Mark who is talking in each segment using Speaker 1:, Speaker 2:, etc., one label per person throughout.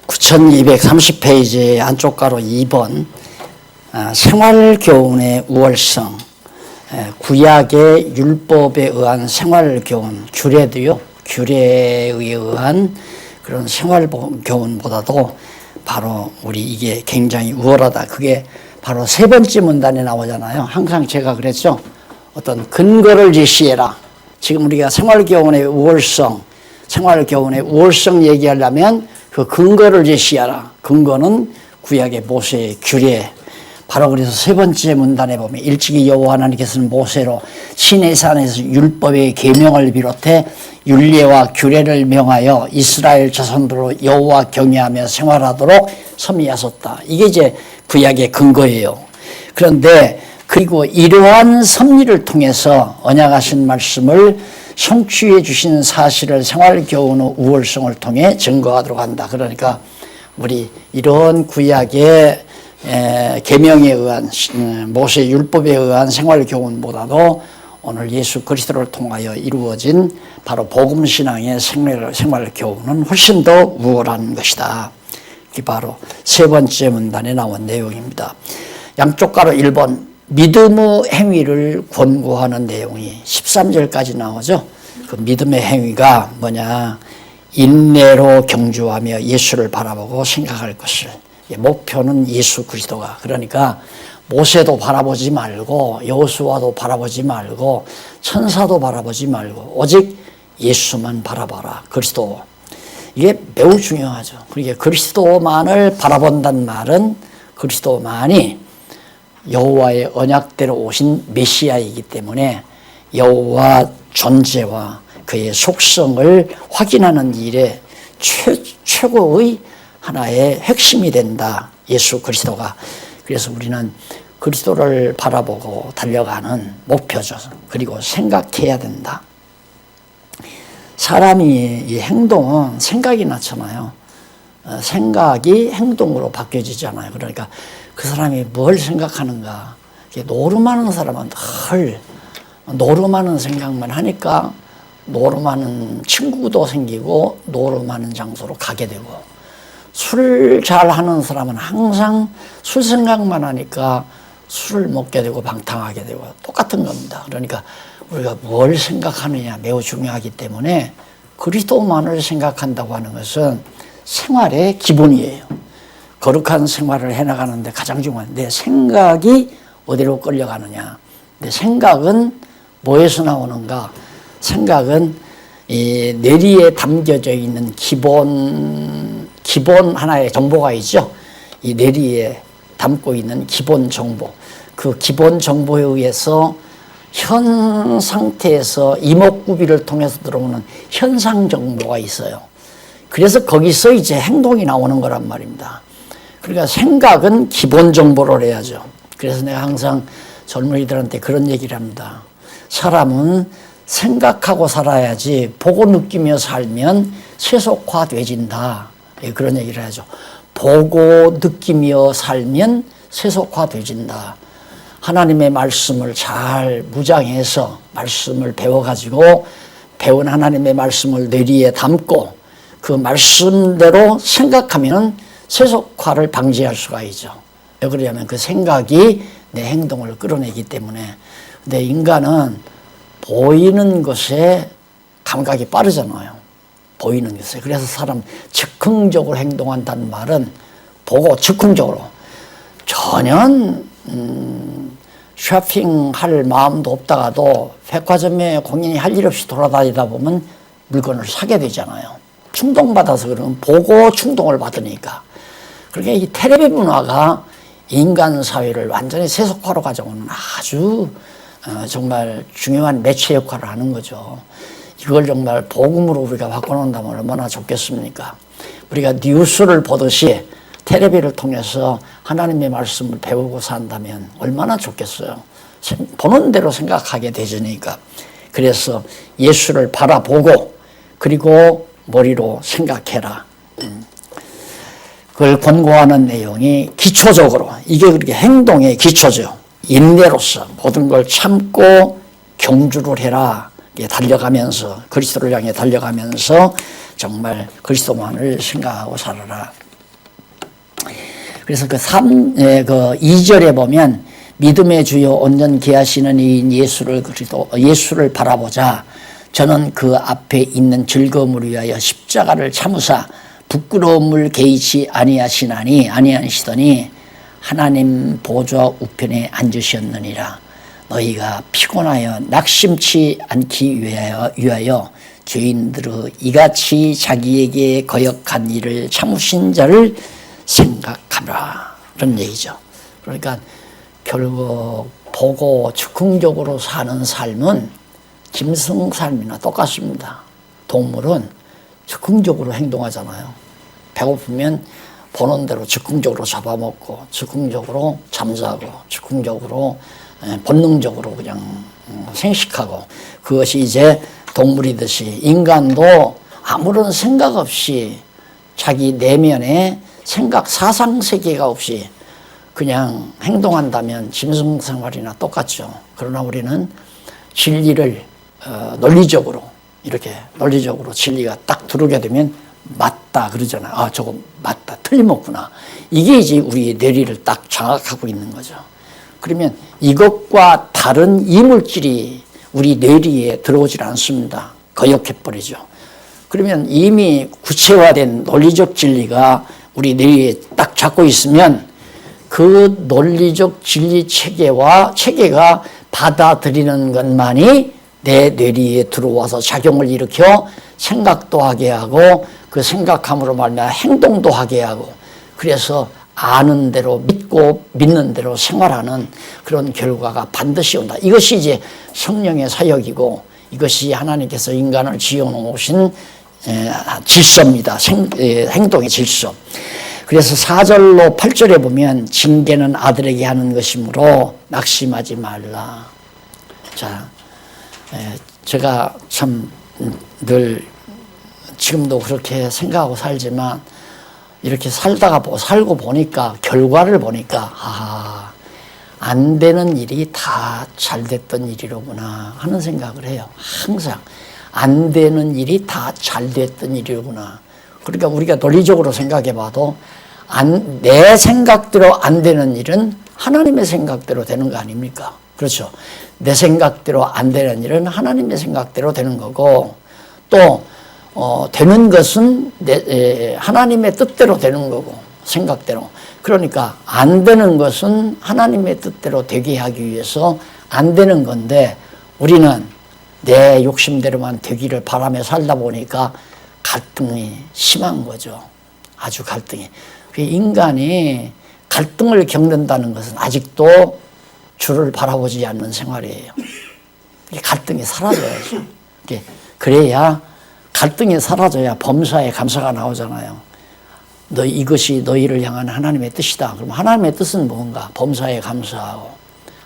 Speaker 1: 9230페이지 안쪽 가로 2번 생활교훈의 우월성, 구약의 율법에 의한 생활교훈, 규례도요, 규례에 의한 그런 생활교훈보다도 바로 우리 이게 굉장히 우월하다. 그게 바로 세 번째 문단에 나오잖아요. 항상 제가 그랬죠. 어떤 근거를 제시해라. 지금 우리가 생활교훈의 우월성, 생활교훈의 우월성 얘기하려면 그 근거를 제시하라. 근거는 구약의 모세의 규례. 바로 그래서 세 번째 문단에 보면 일찍이 여호와 하나님께서는 모세로 시내산에서 율법의 계명을 비롯해 율례와 규례를 명하여 이스라엘 자손들로 여호와 경외하며 생활하도록 섭리하셨다. 이게 이제 구약의 근거예요. 그런데 그리고 이러한 섭리를 통해서 언약하신 말씀을 성취해 주신 사실을 생활교훈의 우월성을 통해 증거하도록 한다. 그러니까 우리 이런 구약의 계명에 의한 모세 율법에 의한 생활교훈보다도 오늘 예수 그리스도를 통하여 이루어진 바로 복음신앙의 생활교훈은 훨씬 더 우월한 것이다. 이게 바로 세 번째 문단에 나온 내용입니다. 양쪽 가로 1번 믿음의 행위를 권고하는 내용이 13절까지 나오죠. 그 믿음의 행위가 뭐냐? 인내로 경주하며 예수를 바라보고 생각할 것을. 목표는 예수 그리스도가. 그러니까 모세도 바라보지 말고 여호수아도 바라보지 말고 천사도 바라보지 말고 오직 예수만 바라봐라. 그리스도. 이게 매우 중요하죠. 그러니까 그리스도만을 바라본다는 말은 그리스도만이 여호와의 언약대로 오신 메시아이기 때문에 여호와 존재와 그의 속성을 확인하는 일에 최고의 하나의 핵심이 된다. 예수 그리스도가. 그래서 우리는 그리스도를 바라보고 달려가는 목표죠. 그리고 생각해야 된다. 사람이 이 행동은 생각이 나잖아요. 생각이 행동으로 바뀌어지잖아요. 그러니까 그 사람이 뭘 생각하는가. 노름하는 사람은 늘 노름하는 생각만 하니까 노름하는 친구도 생기고 노름하는 장소로 가게 되고, 술 잘하는 사람은 항상 술 생각만 하니까 술을 먹게 되고 방탕하게 되고 똑같은 겁니다. 그러니까 우리가 뭘 생각하느냐 매우 중요하기 때문에 그리스도만을 생각한다고 하는 것은 생활의 기본이에요. 거룩한 생활을 해나가는데 가장 중요한 내 생각이 어디로 끌려가느냐. 내 생각은 뭐에서 나오는가. 생각은 이 뇌리에 담겨져 있는 기본 하나의 정보가 있죠. 이 뇌리에 담고 있는 기본 정보. 그 기본 정보에 의해서 현 상태에서 이목구비를 통해서 들어오는 현상 정보가 있어요. 그래서 거기서 이제 행동이 나오는 거란 말입니다. 그러니까 생각은 기본 정보를 해야죠. 그래서 내가 항상 젊은이들한테 그런 얘기를 합니다. 사람은 생각하고 살아야지 보고 느끼며 살면 세속화되진다. 그런 얘기를 하죠. 보고 느끼며 살면 세속화되진다. 하나님의 말씀을 잘 무장해서 말씀을 배워가지고 배운 하나님의 말씀을 뇌리에 담고 그 말씀대로 생각하면 세속화를 방지할 수가 있죠. 왜 그러냐면 그 생각이 내 행동을 끌어내기 때문에. 근데 인간은 보이는 것에 감각이 빠르잖아요. 보이는 것에. 그래서 사람 즉흥적으로 행동한다는 말은 보고 즉흥적으로 전혀 쇼핑할 마음도 없다가도 백화점에 공연히 할 일 없이 돌아다니다 보면 물건을 사게 되잖아요. 충동받아서 그러면 보고 충동을 받으니까. 그러니까 이 텔레비 문화가 인간 사회를 완전히 세속화로 가져오는 아주 정말 중요한 매체 역할을 하는 거죠. 이걸 정말 복음으로 우리가 바꿔놓는다면 얼마나 좋겠습니까? 우리가 뉴스를 보듯이 텔레비를 통해서 하나님의 말씀을 배우고 산다면 얼마나 좋겠어요. 보는 대로 생각하게 되지니까. 그래서 예수를 바라보고 그리고 머리로 생각해라. 그걸 권고하는 내용이 기초적으로, 이게 그렇게 행동의 기초죠. 인내로서 모든 걸 참고 경주를 해라. 달려가면서, 그리스도를 향해 달려가면서 정말 그리스도만을 생각하고 살아라. 그래서 그 2절에 보면 믿음의 주요 온전케 하시는 이인 예수를 바라보자. 저는 그 앞에 있는 즐거움을 위하여 십자가를 참으사 부끄러움을 개의치 아니하시더니 하나님 보좌 우편에 앉으셨느니라. 너희가 피곤하여 낙심치 않기 위하여 죄인들의 이같이 자기에게 거역한 일을 참으신 자를 생각하라. 그런 얘기죠. 그러니까 결국 보고 즉흥적으로 사는 삶은 짐승 삶이나 똑같습니다. 동물은 즉흥적으로 행동하잖아요. 배고프면 보는 대로 즉흥적으로 잡아먹고 즉흥적으로 잠자고 즉흥적으로 본능적으로 그냥 생식하고, 그것이 이제 동물이듯이 인간도 아무런 생각 없이 자기 내면에 사상세계가 없이 그냥 행동한다면 짐승 생활이나 똑같죠. 그러나 우리는 진리를 논리적으로 진리가 딱 들어오게 되면 맞다 그러잖아요. 저거 맞다, 틀림없구나. 이게 이제 우리의 뇌리를 딱 장악하고 있는 거죠. 그러면 이것과 다른 이물질이 우리 뇌리에 들어오질 않습니다. 거역해버리죠. 그러면 이미 구체화된 논리적 진리가 우리 뇌리에 딱 잡고 있으면 그 논리적 진리 체계가 받아들이는 것만이 내 뇌리에 들어와서 작용을 일으켜 생각도 하게 하고, 그 생각함으로 말미암아 행동도 하게 하고, 그래서 아는 대로 믿고 믿는 대로 생활하는 그런 결과가 반드시 온다. 이것이 이제 성령의 사역이고, 이것이 하나님께서 인간을 지어놓으신 질서입니다. 행동의 질서. 그래서 4절로 8절에 보면 징계는 아들에게 하는 것이므로 낙심하지 말라. 자, 제가 참 늘 지금도 그렇게 생각하고 살지만 이렇게 살고 보니까, 결과를 보니까 안 되는 일이 다 잘 됐던 일이로구나 하는 생각을 해요. 항상 안 되는 일이 다 잘 됐던 일이로구나. 그러니까 우리가 논리적으로 생각해 봐도 내 생각대로 안 되는 일은 하나님의 생각대로 되는 거 아닙니까? 그렇죠. 내 생각대로 안 되는 일은 하나님의 생각대로 되는 거고, 또 되는 것은 하나님의 뜻대로 되는 거고, 생각대로. 그러니까 안 되는 것은 하나님의 뜻대로 되게 하기 위해서 안 되는 건데, 우리는 내 욕심대로만 되기를 바라며 살다 보니까 갈등이 심한 거죠. 아주 갈등이. 인간이 갈등을 겪는다는 것은 아직도 주를 바라보지 않는 생활이에요. 갈등이 사라져야죠. 그래야, 갈등이 사라져야 범사에 감사가 나오잖아요. 이것이 너희를 향한 하나님의 뜻이다. 그럼 하나님의 뜻은 뭔가? 범사에 감사하고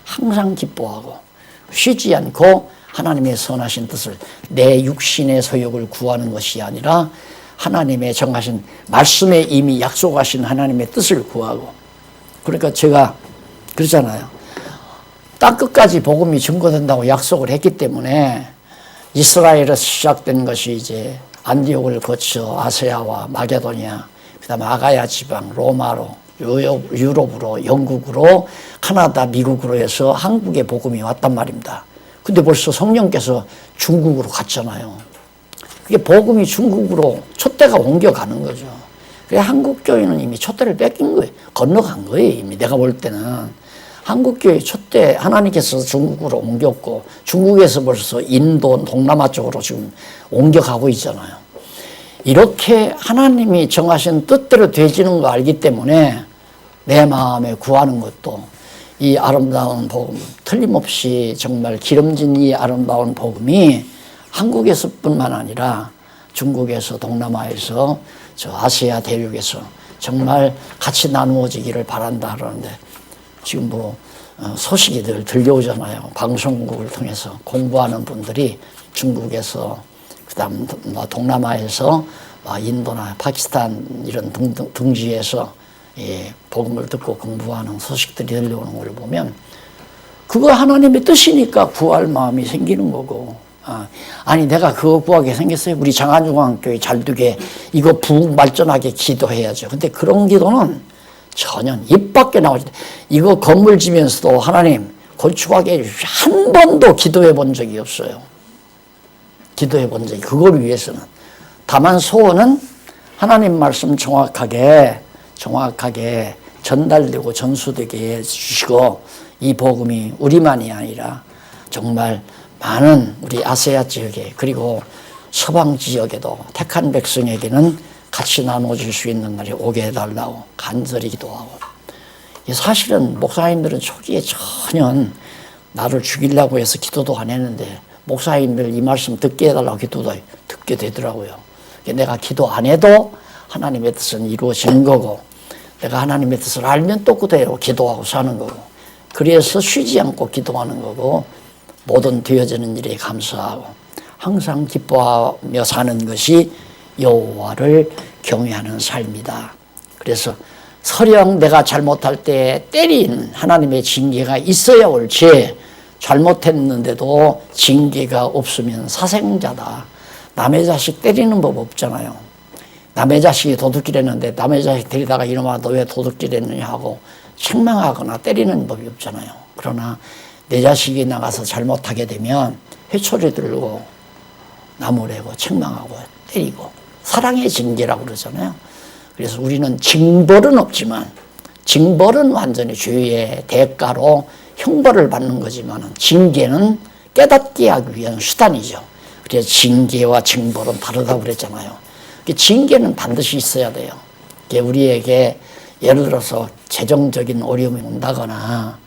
Speaker 1: 항상 기뻐하고 쉬지 않고 하나님의 선하신 뜻을, 내 육신의 소욕을 구하는 것이 아니라 하나님의 정하신 말씀에 이미 약속하신 하나님의 뜻을 구하고. 그러니까 제가 그러잖아요. 땅끝까지 복음이 증거된다고 약속을 했기 때문에 이스라엘에서 시작된 것이 이제 안디옥을 거쳐 아세아와 마게도니아, 그다음에 아가야 지방, 로마로, 유럽으로, 영국으로, 카나다, 미국으로 해서 한국에 복음이 왔단 말입니다. 근데 벌써 성령께서 중국으로 갔잖아요. 그게 복음이 중국으로 촛대가 옮겨가는 거죠. 그래 한국 교회는 이미 촛대를 뺏긴 거예요. 건너간 거예요. 이미 내가 볼 때는 한국 교회 촛대 하나님께서 중국으로 옮겼고, 중국에서 벌써 인도, 동남아 쪽으로 지금 옮겨가고 있잖아요. 이렇게 하나님이 정하신 뜻대로 되지는 거 알기 때문에 내 마음에 구하는 것도, 이 아름다운 복음, 틀림없이 정말 기름진 이 아름다운 복음이 한국에서뿐만 아니라 중국에서, 동남아에서, 저 아시아 대륙에서 정말 같이 나누어지기를 바란다 그러는데, 지금 소식이 늘 들려오잖아요. 방송국을 통해서 공부하는 분들이 중국에서, 그다음 동남아에서, 인도나 파키스탄 이런 등지에서 복음을 듣고 공부하는 소식들이 들려오는 걸 보면, 그거 하나님의 뜻이니까 구할 마음이 생기는 거고. 아니 내가 그거 구하게 생겼어요. 우리 장안중앙교회 잘 되게 이거 부흥 발전하게 기도해야죠. 근데 그런 기도는 전혀 입 밖에 나오지. 이거 건물 지면서도 하나님 건축하게 해주십시오. 한 번도 기도해 본 적이 없어요. 기도해 본 적이. 그걸 위해서는. 다만 소원은 하나님 말씀 정확하게 전달되고 전수되게 해주시고, 이 복음이 우리만이 아니라 정말 많은 우리 아세아 지역에, 그리고 서방 지역에도 택한 백성에게는 같이 나눠줄 수 있는 날이 오게 해달라고 간절히 기도하고, 사실은 목사님들은 초기에 전혀 나를 죽이려고 해서 기도도 안 했는데 목사님들 이 말씀 듣게 해달라고 기도도 듣게 되더라고요. 내가 기도 안 해도 하나님의 뜻은 이루어지는 거고, 내가 하나님의 뜻을 알면 또 그대로 기도하고 사는 거고, 그래서 쉬지 않고 기도하는 거고, 모든 되어지는 일에 감사하고 항상 기뻐하며 사는 것이 여호와를 경외하는 삶이다. 그래서 설령 내가 잘못할 때 때린 하나님의 징계가 있어야 옳지, 잘못했는데도 징계가 없으면 사생자다. 남의 자식 때리는 법 없잖아요. 남의 자식이 도둑질했는데 남의 자식 데리다가 이놈아 너 왜 도둑질했느냐 하고 책망하거나 때리는 법이 없잖아요. 그러나 내 자식이 나가서 잘못하게 되면 회초리 들고 나무래고 책망하고 때리고, 사랑의 징계라고 그러잖아요. 그래서 우리는 징벌은 없지만, 징벌은 완전히 죄의 대가로 형벌을 받는 거지만 징계는 깨닫게 하기 위한 수단이죠. 그래서 징계와 징벌은 다르다고 그랬잖아요. 징계는 반드시 있어야 돼요. 우리에게 예를 들어서 재정적인 어려움이 온다거나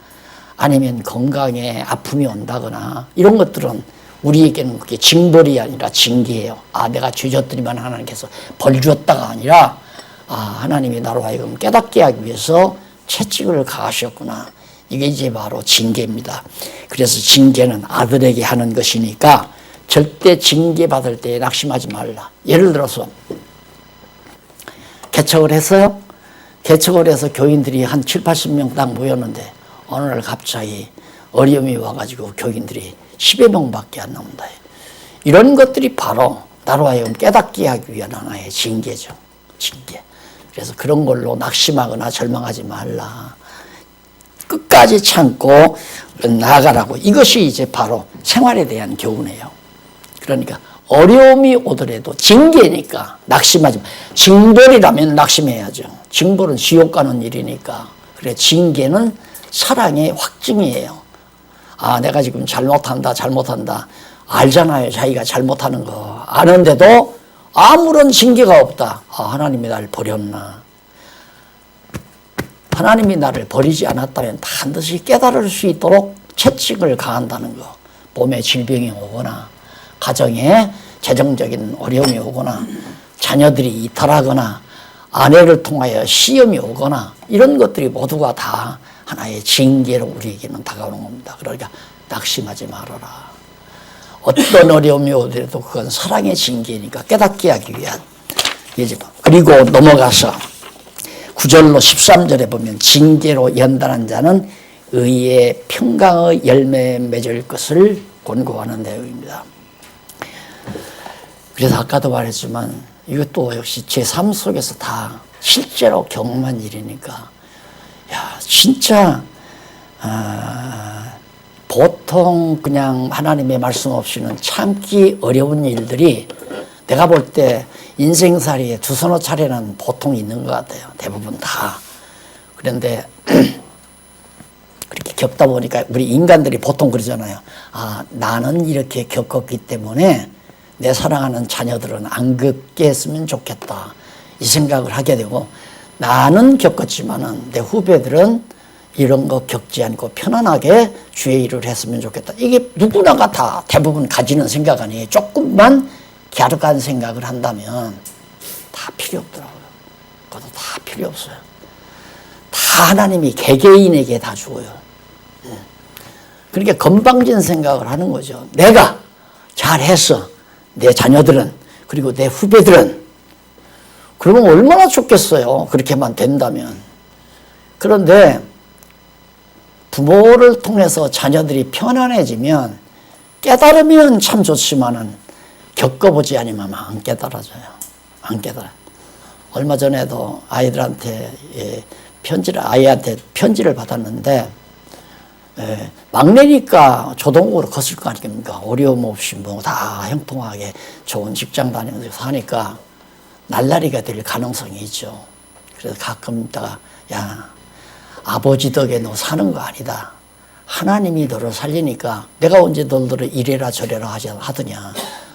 Speaker 1: 아니면 건강에 아픔이 온다거나 이런 것들은 우리에게는 그게 징벌이 아니라 징계예요. 아, 내가 죄 졌더니만 하나님께서 벌 주었다가 아니라, 아, 하나님이 나로 하여금 깨닫게 하기 위해서 채찍을 가하셨구나. 이게 이제 바로 징계입니다. 그래서 징계는 아들에게 하는 것이니까 절대 징계받을 때 낙심하지 말라. 예를 들어서 개척을 했어요. 개척을 해서 교인들이 한 7, 80명 딱 모였는데 어느 날 갑자기 어려움이 와가지고 교인들이 10여 명밖에 안 나온다. 이런 것들이 바로 나로 하여금 깨닫게 하기 위한 하나의 징계죠. 징계. 그래서 그런 걸로 낙심하거나 절망하지 말라. 끝까지 참고 나아가라고. 이것이 이제 바로 생활에 대한 교훈이에요. 그러니까 어려움이 오더라도 징계니까 낙심하지 마. 징벌이라면 낙심해야죠. 징벌은 지옥 가는 일이니까. 그래, 징계는 사랑의 확증이에요. 아, 내가 지금 잘못한다. 알잖아요. 자기가 잘못하는 거. 아는데도 아무런 징계가 없다. 아, 하나님이 나를 버렸나. 하나님이 나를 버리지 않았다면 반드시 깨달을 수 있도록 채찍을 가한다는 거. 몸에 질병이 오거나 가정에 재정적인 어려움이 오거나 자녀들이 이탈하거나 아내를 통하여 시험이 오거나 이런 것들이 모두가 다 하나의 징계로 우리에게는 다가오는 겁니다. 그러니까 낙심하지 말아라. 어떤 어려움이 오더라도 그건 사랑의 징계니까 깨닫게 하기 위한 예지만. 그리고 넘어가서 9절로 13절에 보면 징계로 연단한 자는 의의 평강의 열매 맺을 것을 권고하는 내용입니다. 그래서 아까도 말했지만 이것도 역시 제 삶 속에서 다 실제로 경험한 일이니까, 야, 진짜 보통 그냥 하나님의 말씀 없이는 참기 어려운 일들이 내가 볼 때 인생살이에 두서너 차례는 보통 있는 것 같아요. 대부분 다. 그런데 그렇게 겪다 보니까 우리 인간들이 보통 그러잖아요. 아, 나는 이렇게 겪었기 때문에 내 사랑하는 자녀들은 안 겪게 했으면 좋겠다. 이 생각을 하게 되고, 나는 겪었지만은 내 후배들은 이런 거 겪지 않고 편안하게 주의 일을 했으면 좋겠다. 이게 누구나가 다 대부분 가지는 생각 아니에요. 조금만 갸륵한 생각을 한다면 다 필요 없더라고요. 그것도 다 필요 없어요. 다 하나님이 개개인에게 다 주어요. 그러니까 건방진 생각을 하는 거죠. 내가 잘했어. 내 자녀들은, 그리고 내 후배들은. 그러면 얼마나 좋겠어요. 그렇게만 된다면. 그런데 부모를 통해서 자녀들이 편안해지면 깨달으면 참 좋지만은 겪어보지 않으면 안 깨달아져요. 안 깨달아요. 얼마 전에도 아이들한테 아이한테 편지를 받았는데, 막내니까 조동국으로 컸을 거 아닙니까? 어려움 없이 뭐 다 형통하게 좋은 직장 다니면서 사니까 날라리가 될 가능성이 있죠. 그래서 가끔 있다가, 야, 아버지 덕에 너 사는 거 아니다. 하나님이 너를 살리니까 내가 언제 너를 이래라 저래라 하더냐.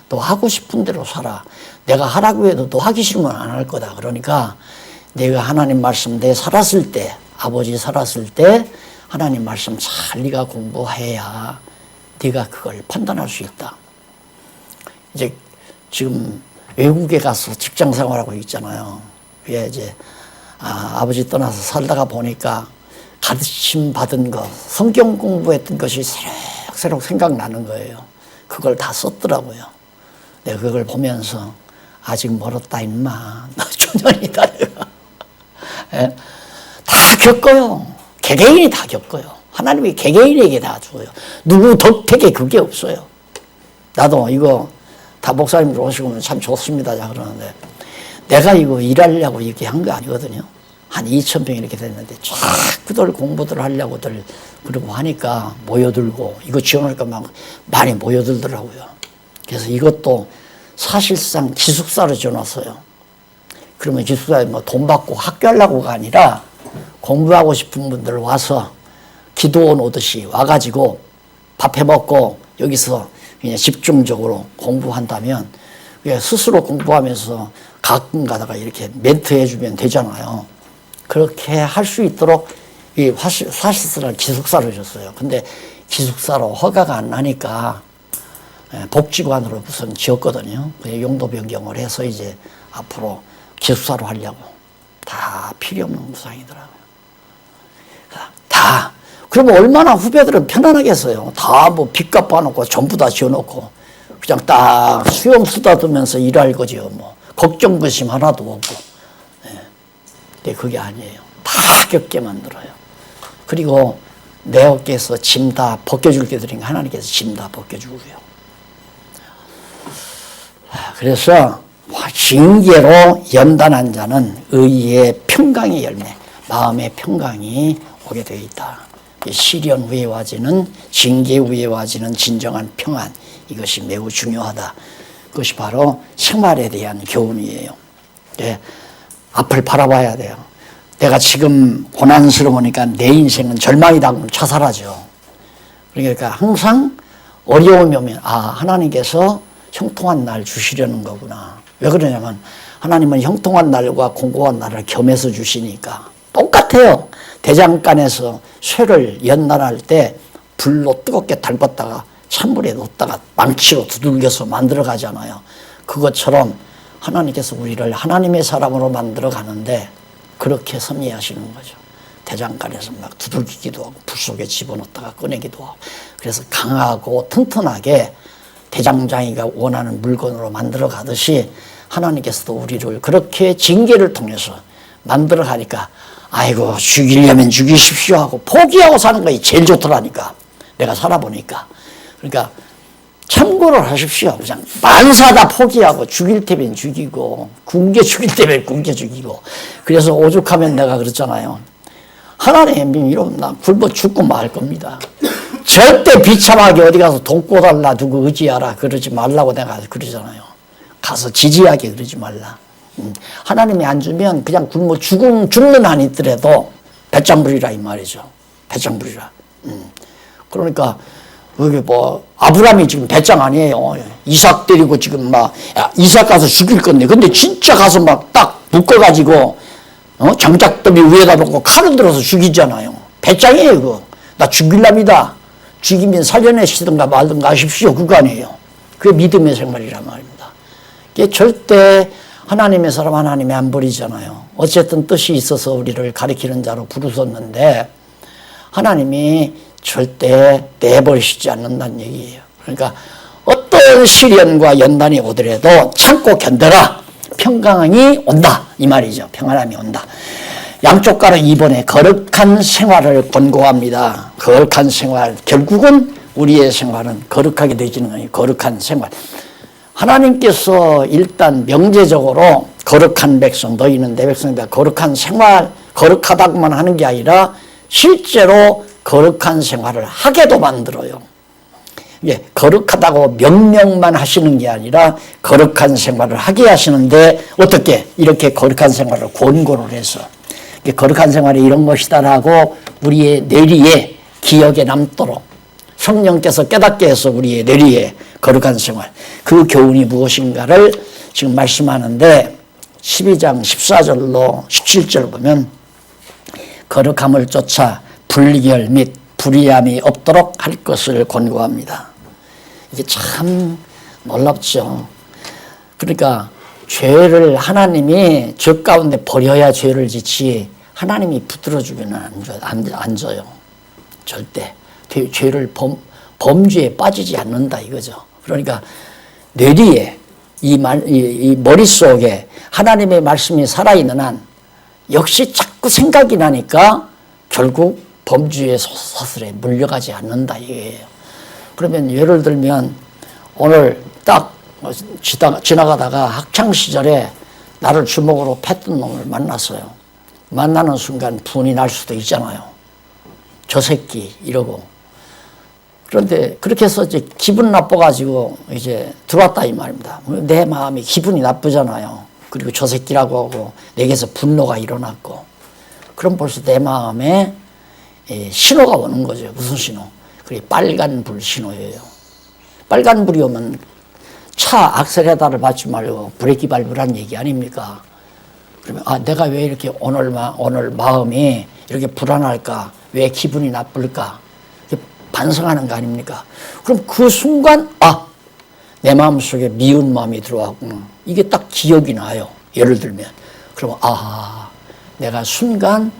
Speaker 1: 너 하고 싶은 대로 살아. 내가 하라고 해도 너 하기 싫으면 안 할 거다. 그러니까 내가 하나님 말씀 내 살았을 때, 아버지 살았을 때 하나님 말씀 잘 네가 공부해야 네가 그걸 판단할 수 있다. 이제 지금 외국에 가서 직장 생활하고 있잖아요. 그게 이제 아버지 떠나서 살다가 보니까 가르침 받은 거, 성경 공부했던 것이 새록새록 생각나는 거예요. 그걸 다 썼더라고요. 내가 그걸 보면서 아직 멀었다 임마. 나 초년이다 내가. 예? 다 겪어요. 개개인이 다 겪어요. 하나님이 개개인에게 다 주어요. 누구 덕택에 그게 없어요. 나도 이거 다 목사님들 오시면 참 좋습니다 그러는데 내가 이거 일하려고 이렇게 한 거 아니거든요. 한 2,000평 이렇게 됐는데 자꾸들 공부들 하려고들 그러고 하니까 모여들고 이거 지원할까 막 많이 모여들더라고요. 그래서 이것도 사실상 기숙사로 지어놨어요. 그러면 기숙사에 뭐 돈 받고 학교 하려고가 아니라 공부하고 싶은 분들 와서 기도원 오듯이 와가지고 밥 해먹고 여기서 그냥 집중적으로 공부한다면 스스로 공부하면서 가끔 가다가 이렇게 멘트 해주면 되잖아요. 그렇게 할 수 있도록 이 사실상 기숙사로 줬어요. 근데 기숙사로 허가가 안 나니까 복지관으로 우선 지었거든요. 용도 변경을 해서 이제 앞으로 기숙사로 하려고. 다 필요 없는 구상이더라고요. 다. 그러면 얼마나 후배들은 편안하겠어요. 다 뭐 빚값 봐놓고 전부 다 지어놓고 그냥 딱 수염 쓰다듬으면서 일할 거죠. 뭐 걱정 근심 하나도 없고. 근데 그게 아니에요. 다 겪게 만들어요. 그리고 내 어깨에서 짐 다 벗겨줄 게 되니까 하나님께서 짐 다 벗겨주고요. 그래서 징계로 연단한 자는 의의 평강의 열매, 마음의 평강이 오게 되어 있다. 시련 후에 와지는, 징계 후에 와지는 진정한 평안, 이것이 매우 중요하다. 그것이 바로 생활에 대한 교훈이에요. 네, 앞을 바라봐야 돼요. 내가 지금 고난스러우니까 내 인생은 절망이다 그러면 자살하죠. 그러니까 항상 어려움이 오면 하나님께서 형통한 날 주시려는 거구나. 왜 그러냐면 하나님은 형통한 날과 공고한 날을 겸해서 주시니까. 똑같아요. 대장간에서 쇠를 연단할 때 불로 뜨겁게 달궜다가 찬물에 넣었다가 망치로 두들겨서 만들어 가잖아요. 그것처럼 하나님께서 우리를 하나님의 사람으로 만들어 가는데 그렇게 섭리하시는 거죠. 대장간에서 막 두들기기도 하고 불 속에 집어넣었다가 꺼내기도 하고 그래서 강하고 튼튼하게 대장장이가 원하는 물건으로 만들어 가듯이 하나님께서도 우리를 그렇게 징계를 통해서 만들어 가니까 아이고 죽이려면 죽이십시오 하고 포기하고 사는 것이 제일 좋더라니까. 내가 살아보니까. 그러니까 참고를 하십시오. 그냥 만사 다 포기하고 죽일 테면 죽이고 굶겨 죽일 테면 굶겨 죽이고. 그래서 오죽하면 내가 그랬잖아요. 하나님 이러면 나 굶어 죽고 말 겁니다. 절대 비참하게 어디 가서 돈 꿔달라 누구 의지하라 그러지 말라고 내가 그러잖아요. 가서 지지하게 그러지 말라. 하나님이 안 주면 그냥 굶어 죽는 한이 있더라도 배짱 부리라 이 말이죠. 배짱 부리라. 그러니까 여기 뭐 아브라함이 지금 배짱 아니에요. 이삭 때리고 지금 막 이삭 가서 죽일 건데 근데 진짜 가서 막 딱 묶어가지고 장작더미 위에다 놓고 칼을 들어서 죽이잖아요. 배짱이에요 그거. 나 죽일랍니다. 죽이면 살려내시든가 말든가 하십시오. 그거 아니에요. 그게 믿음의 생활이란 말입니다. 이게 절대 하나님의 사람 하나님이 안 버리잖아요. 어쨌든 뜻이 있어서 우리를 가리키는 자로 부르셨는데 하나님이 절대 내버리시지 않는다는 얘기예요. 그러니까 어떤 시련과 연단이 오더라도 참고 견뎌라. 평강이 온다. 이 말이죠. 평안함이 온다. 양쪽 가로 2번에 거룩한 생활을 권고합니다. 거룩한 생활. 결국은 우리의 생활은 거룩하게 되지는 거예요. 거룩한 생활. 하나님께서 일단 명제적으로 거룩한 백성, 너희는 내 백성이다. 거룩한 생활, 거룩하다고만 하는 게 아니라 실제로 거룩한 생활을 하게도 만들어요. 예, 거룩하다고 명명만 하시는 게 아니라 거룩한 생활을 하게 하시는데 어떻게 이렇게 거룩한 생활을 권고를 해서 거룩한 생활이 이런 것이다라고 우리의 뇌리에 기억에 남도록 성령께서 깨닫게 해서 우리의 뇌리에 거룩한 생활 그 교훈이 무엇인가를 지금 말씀하는데 12장 14절로 17절 보면 거룩함을 쫓아 불결 및 불의함이 없도록 할 것을 권고합니다. 이게 참 놀랍죠. 그러니까 죄를 하나님이 저 가운데 버려야 죄를 짓지 하나님이 붙들어 주기는 안 줘요. 절대. 죄를 범죄에 빠지지 않는다 이거죠. 그러니까 뇌리에 이 머릿속에 하나님의 말씀이 살아있는 한 역시 자꾸 생각이 나니까 결국 범죄의 사슬에 물려가지 않는다 이거예요. 그러면 예를 들면 오늘 딱 지나가다가 학창시절에 나를 주먹으로 팼던 놈을 만났어요. 만나는 순간 분이 날 수도 있잖아요. 저 새끼 이러고. 그런데 그렇게 해서 이제 기분 나빠가지고 이제 들어왔다 이 말입니다. 내 마음이 기분이 나쁘잖아요. 그리고 저 새끼라고 하고 내게서 분노가 일어났고. 그럼 벌써 내 마음에 신호가 오는 거죠. 무슨 신호? 그게 빨간불 신호예요. 빨간불이 오면 차 악셀레다를 밟지 말고 브레이크 밟으란 얘기 아닙니까? 그러면 내가 왜 이렇게 오늘 마음이 이렇게 불안할까? 왜 기분이 나쁠까? 반성하는 거 아닙니까? 그럼 그 순간 내 마음속에 미운 마음이 들어왔구나. 이게 딱 기억이 나요. 예를 들면 그러면 내가 순간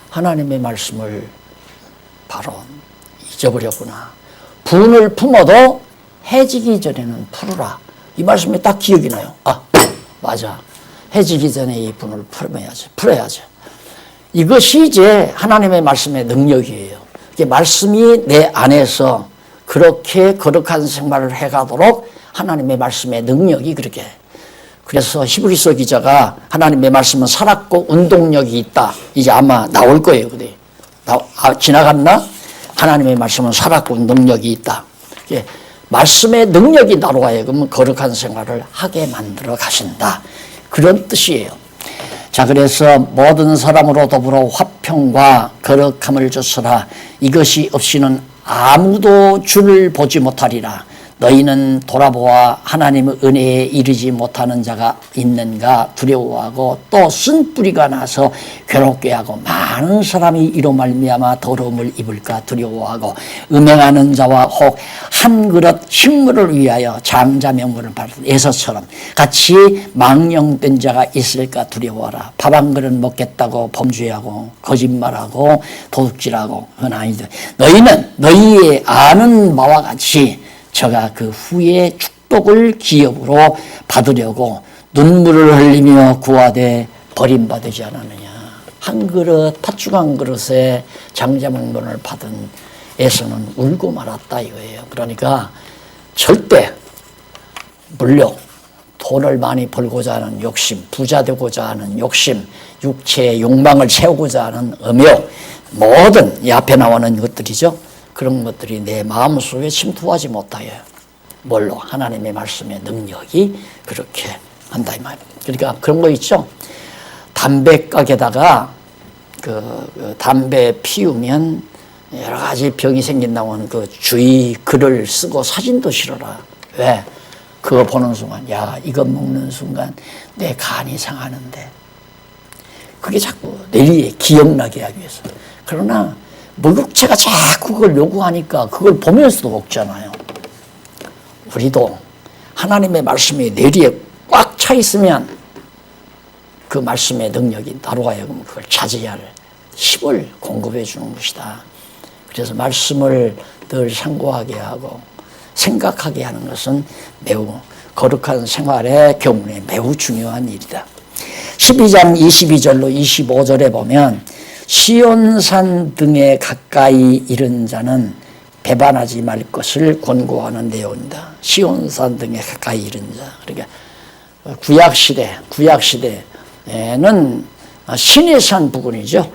Speaker 1: 하나님의 말씀을 바로 잊어버렸구나. 분을 품어도 해지기 전에는 풀어라. 이 말씀이 딱 기억이 나요. 맞아. 해지기 전에 이 분을 풀어야죠. 이것이 이제 하나님의 말씀의 능력이에요. 이게 말씀이 내 안에서 그렇게 거룩한 생활을 해가도록 하나님의 말씀의 능력이 그렇게. 그래서 히브리서 기자가 하나님의 말씀은 살았고 운동력이 있다. 이제 아마 나올 거예요. 그래. 지나갔나? 하나님의 말씀은 살았고 운동력이 있다. 말씀의 능력이 나로 하여금 거룩한 생활을 하게 만들어 가신다. 그런 뜻이에요. 자, 그래서 모든 사람으로 더불어 화평과 거룩함을 주소라. 이것이 없이는 아무도 주를 보지 못하리라. 너희는 돌아보아 하나님의 은혜에 이르지 못하는 자가 있는가 두려워하고 또 쓴뿌리가 나서 괴롭게 하고 많은 사람이 이로 말미암아 더러움을 입을까 두려워하고 음행하는 자와 혹 한 그릇 식물을 위하여 장자 명분을 받은 에서처럼 같이 망령된 자가 있을까 두려워하라. 밥 한 그릇 먹겠다고 범죄하고 거짓말하고 도둑질하고 그건 아니죠. 너희는 너희의 아는 바와 같이 저가 그 후에 축복을 기업으로 받으려고 눈물을 흘리며 구하되 버림받지 않았느냐. 한 그릇 팥죽 한 그릇에 장자명분을 받은 에서는 울고 말았다 이거예요. 그러니까 절대 물욕, 돈을 많이 벌고자 하는 욕심, 부자 되고자 하는 욕심, 육체의 욕망을 채우고자 하는 음욕, 모든 이 앞에 나오는 것들이죠. 그런 것들이 내 마음속에 침투하지 못하여 뭘로? 하나님의 말씀의 능력이 그렇게 한다 이 말이에요. 그러니까 그런 거 있죠. 담배 가게다가 그 담배 피우면 여러 가지 병이 생긴다고 하는 그 주의 글을 쓰고 사진도 실어라. 왜? 그거 보는 순간 이거 먹는 순간 내 간이 상하는데 그게 자꾸 내리에 기억나게 하기 위해서. 그러나 목욕체가 자꾸 그걸 요구하니까 그걸 보면서도 먹잖아요. 우리도 하나님의 말씀이 내리에 꽉 차 있으면 그 말씀의 능력이 나로 하여금 그걸 차지할 힘을 공급해 주는 것이다. 그래서 말씀을 늘 상고하게 하고 생각하게 하는 것은 매우 거룩한 생활의 경우에 매우 중요한 일이다. 12장 22절로 25절에 보면 시온산 등에 가까이 이른 자는 배반하지 말 것을 권고하는 내용입니다. 시온산 등에 가까이 이른 자. 그러니까 구약시대에는 시내산 부근이죠.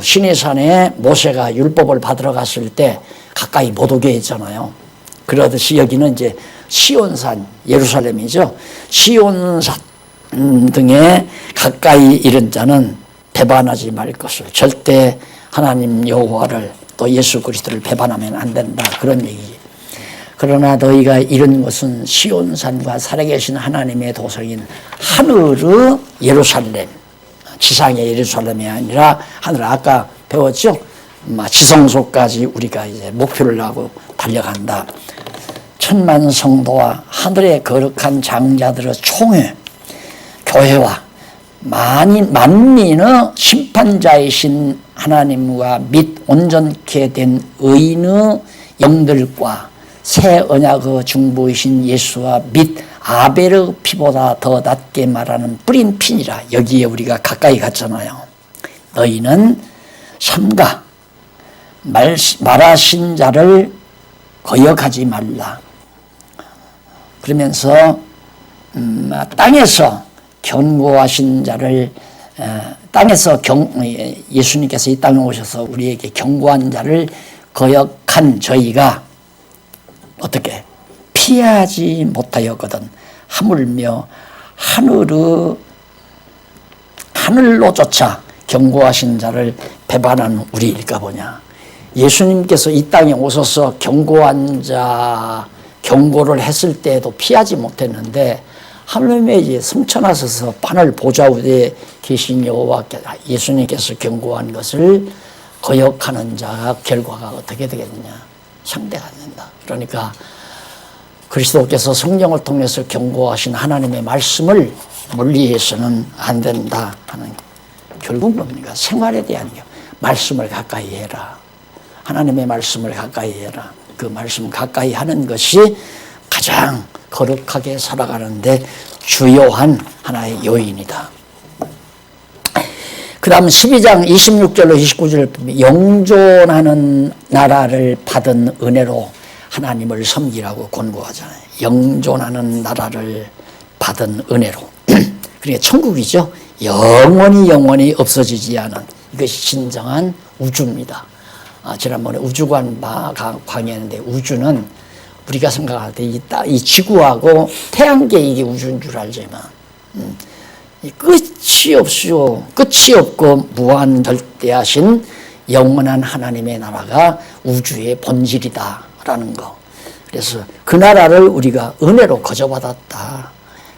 Speaker 1: 시내산에 모세가 율법을 받으러 갔을 때 가까이 못 오게 했잖아요. 그러듯이 여기는 이제 시온산, 예루살렘이죠. 시온산 등에 가까이 이른 자는 배반하지 말 것을, 절대 하나님 여호와를 또 예수 그리스도를 배반하면 안 된다, 그런 얘기지. 그러나 너희가 이른 것은 시온산과 살아계신 하나님의 도성인 하늘의 예루살렘, 지상의 예루살렘이 아니라 하늘, 아까 배웠죠? 지성소까지 우리가 이제 목표를 하고 달려간다. 천만 성도와 하늘의 거룩한 장자들의 총회, 교회와 만민의 심판자이신 하나님과 및 온전케 된 의인의 영들과 새 언약의 중보이신 예수와 및 아벨의 피보다 더 낫게 말하는 뿌린 피니라. 여기에 우리가 가까이 갔잖아요. 너희는 삼가 말하신 자를 거역하지 말라. 그러면서 땅에서 경고하신 자를, 땅에서 예수님께서 이 땅에 오셔서 우리에게 경고한 자를 거역한 저희가 어떻게 피하지 못하였거든. 하물며 하늘로조차 경고하신 자를 배반한 우리일까 보냐. 예수님께서 이 땅에 오셔서 경고한 자 경고를 했을 때에도 피하지 못했는데, 하물며 이제 승천하셔서 하늘 보좌 위에 계신 여호와께 예수님께서 경고한 것을 거역하는 자가 결과가 어떻게 되겠느냐. 상대가 안 된다. 그러니까 그리스도께서 성령을 통해서 경고하신 하나님의 말씀을 멀리해서는 안 된다 하는, 결국 뭡니까? 생활에 대한 말씀을 가까이 해라. 하나님의 말씀을 가까이 해라. 그 말씀 가까이 하는 것이 가장 거룩하게 살아가는데 주요한 하나의 요인이다. 그 다음 12장 26절로 29절, 영존하는 나라를 받은 은혜로 하나님을 섬기라고 권고하잖아요. 영존하는 나라를 받은 은혜로. 그러니까 천국이죠. 영원히 없어지지 않은, 이것이 진정한 우주입니다. 지난번에 우주관 강의했는데, 우주는 우리가 생각할 때 이 지구하고 태양계 이게 우주인 줄 알지만, 끝이 없고 무한절대하신 영원한 하나님의 나라가 우주의 본질이다라는 거. 그래서 그 나라를 우리가 은혜로 거저받았다.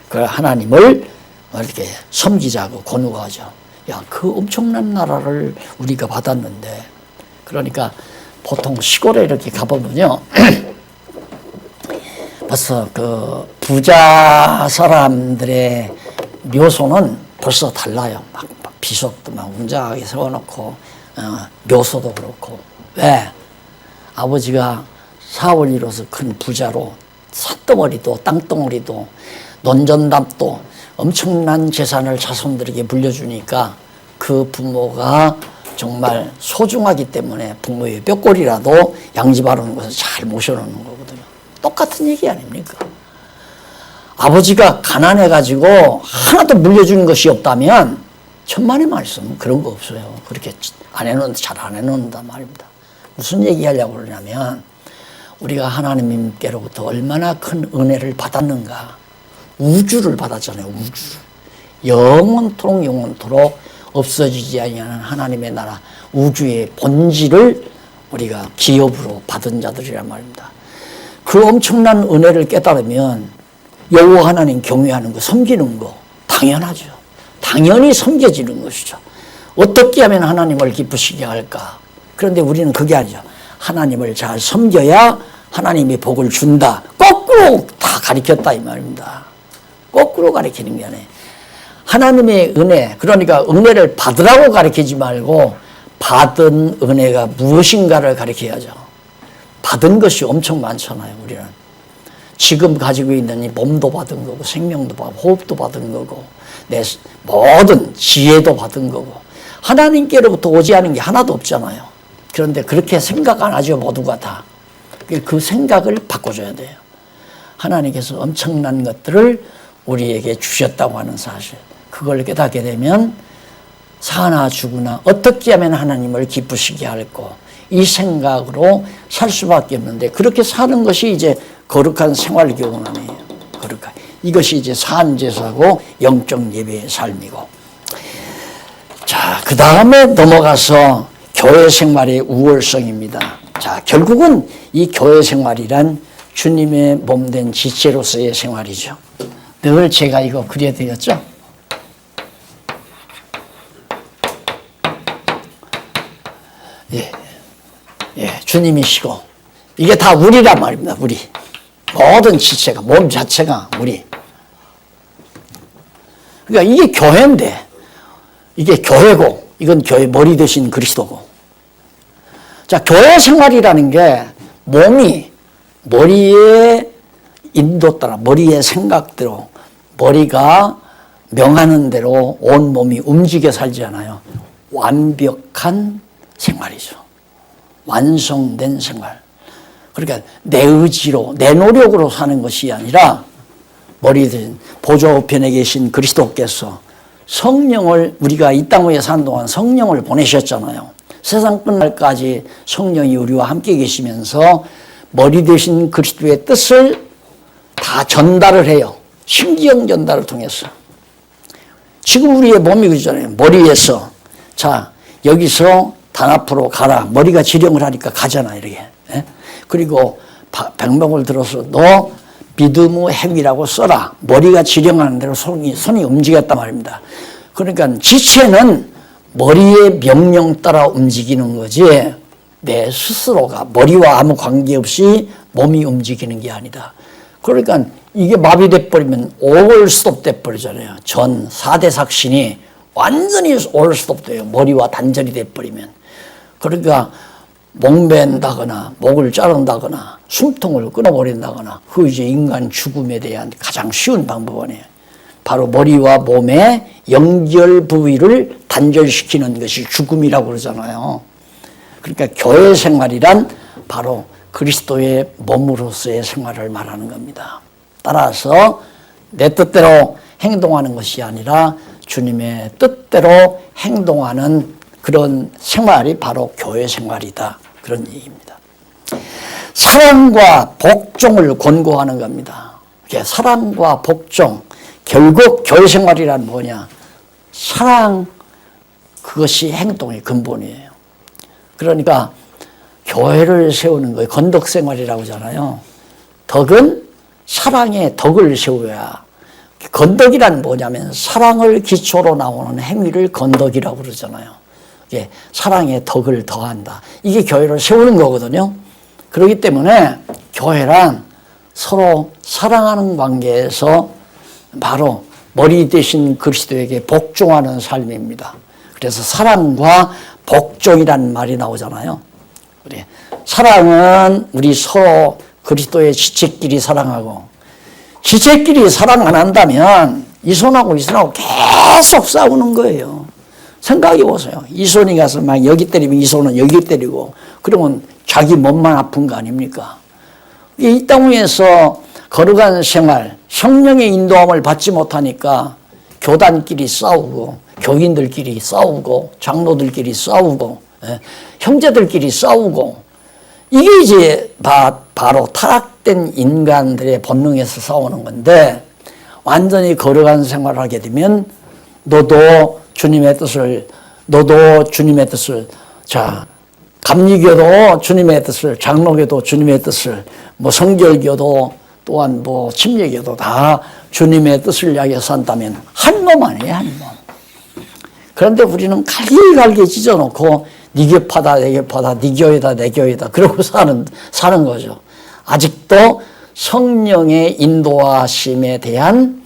Speaker 1: 그 하나님을 이렇게 섬기자고 권고하죠. 야, 그 엄청난 나라를 우리가 받았는데, 그러니까 보통 시골에 이렇게 가보면요, 벌써 그 부자 사람들의 묘소는 벌써 달라요. 막 비석도 막 웅장하게 세워놓고, 묘소도 그렇고. 왜? 아버지가 사업을 이뤄서 큰 부자로 삿덩어리도 땅덩어리도 논전답도 엄청난 재산을 자손들에게 물려주니까 그 부모가 정말 소중하기 때문에 부모의 뼈골이라도 양집하는 것을 잘 모셔놓는 거거든요. 똑같은 얘기 아닙니까? 아버지가 가난해가지고 하나도 물려주는 것이 없다면 천만의 말씀 그런 거 없어요. 그렇게 잘 안 해놓는단 말입니다. 무슨 얘기하려고 그러냐면, 우리가 하나님께로부터 얼마나 큰 은혜를 받았는가. 우주를 받았잖아요. 우주를. 영원토록 없어지지 아니하는 하나님의 나라, 우주의 본질을 우리가 기업으로 받은 자들이란 말입니다. 그 엄청난 은혜를 깨달으면 여호와 하나님 경외하는 거, 섬기는 거 당연하죠. 당연히 섬겨지는 것이죠. 어떻게 하면 하나님을 기쁘시게 할까? 그런데 우리는 그게 아니죠. 하나님을 잘 섬겨야 하나님이 복을 준다. 거꾸로 다 가르쳤다 이 말입니다. 거꾸로 가르치는 게 아니에요. 하나님의 은혜, 그러니까 은혜를 받으라고 가르치지 말고 받은 은혜가 무엇인가를 가르쳐야죠. 받은 것이 엄청 많잖아요. 우리는 지금 가지고 있는 이 몸도 받은 거고, 생명도 받고, 호흡도 받은 거고, 내 모든 지혜도 받은 거고, 하나님께로부터 오지 않은 게 하나도 없잖아요. 그런데 그렇게 생각 안 하죠. 모두가 다. 그 생각을 바꿔줘야 돼요. 하나님께서 엄청난 것들을 우리에게 주셨다고 하는 사실, 그걸 깨닫게 되면 사나 죽으나 어떻게 하면 하나님을 기쁘시게 할까? 이 생각으로 살 수밖에 없는데 그렇게 사는 것이 이제 거룩한 생활 교훈이에요. 거룩한. 이것이 이제 산제사고 영적 예배의 삶이고. 자, 그 다음에 넘어가서 교회 생활의 우월성입니다. 자, 결국은 이 교회 생활이란 주님의 몸된 지체로서의 생활이죠. 늘 제가 이거 그려드렸죠? 예, 주님이시고 이게 다 우리란 말입니다. 우리 모든 지체가 몸 자체가 우리. 그러니까 이게 교회인데 이게 교회고 이건 교회 머리 대신 그리스도고. 자, 교회 생활이라는 게 몸이 머리의 인도 따라 머리의 생각대로 머리가 명하는 대로 온 몸이 움직여 살지 않아요. 완벽한 생활이죠. 완성된 생활. 그러니까 내 의지로 내 노력으로 사는 것이 아니라 머리 든 보좌우편에 계신 그리스도께서 성령을 우리가 이 땅 위에 사는 동안 성령을 보내셨잖아요. 세상 끝날까지 성령이 우리와 함께 계시면서 머리 되신 그리스도의 뜻을 다 전달을 해요. 신기형 전달을 통해서. 지금 우리의 몸이 그러잖아요. 머리에서 자 여기서 단 앞으로 가라. 머리가 지령을 하니까 가잖아 이렇게. 그리고 백명을 들어서 너 믿음의 행위라고 써라. 머리가 지령하는 대로 손이 움직였단 말입니다. 그러니까 지체는 머리의 명령 따라 움직이는 거지 내 스스로가 머리와 아무 관계없이 몸이 움직이는 게 아니다. 그러니까 이게 마비돼 버리면 올 스톱 돼 버리잖아요. 전 4대 삭신이 완전히 올 스톱 돼요. 머리와 단절이 돼 버리면. 그러니까 목맨다거나 목을 자른다거나 숨통을 끊어버린다거나 그 이제 인간 죽음에 대한 가장 쉬운 방법이에요. 바로 머리와 몸의 연결 부위를 단절시키는 것이 죽음이라고 그러잖아요. 그러니까 교회 생활이란 바로 그리스도의 몸으로서의 생활을 말하는 겁니다. 따라서 내 뜻대로 행동하는 것이 아니라 주님의 뜻대로 행동하는 그런 생활이 바로 교회 생활이다. 그런 얘기입니다. 사랑과 복종을 권고하는 겁니다. 사랑과 복종, 결국 교회 생활이란 뭐냐? 사랑, 그것이 행동의 근본이에요. 그러니까 교회를 세우는 거예요. 건덕 생활이라고 하잖아요. 덕은 사랑의 덕을 세워야. 건덕이란 뭐냐면 사랑을 기초로 나오는 행위를 건덕이라고 그러잖아요. 사랑의 덕을 더한다. 이게 교회를 세우는 거거든요. 그렇기 때문에 교회란 서로 사랑하는 관계에서 바로 머리 대신 그리스도에게 복종하는 삶입니다. 그래서 사랑과 복종이라는 말이 나오잖아요. 그래. 사랑은 우리 서로 그리스도의 지체끼리 사랑하고 지체끼리 사랑 안 한다면 이손하고 이손하고 계속 싸우는 거예요. 생각해 보세요. 이손이 가서 막 여기 때리면 이손은 여기 때리고 그러면 자기 몸만 아픈 거 아닙니까? 이 땅 위에서 거룩한 생활, 성령의 인도함을 받지 못하니까 교단끼리 싸우고 교인들끼리 싸우고 장로들끼리 싸우고 형제들끼리 싸우고 이게 이제 바로 타락된 인간들의 본능에서 싸우는 건데 완전히 거룩한 생활을 하게 되면 너도 주님의 뜻을 자 감리교도 주님의 뜻을 장로교도 주님의 뜻을 뭐 성결교도 또한 뭐 침례교도 다 주님의 뜻을 이야기해서 산다면 한 몸 아니에요. 한 몸. 그런데 우리는 갈기갈기 찢어놓고 네 교파다 내 교파다 네 교회다 내 교회다 그러고 사는 거죠. 아직도 성령의 인도하심에 대한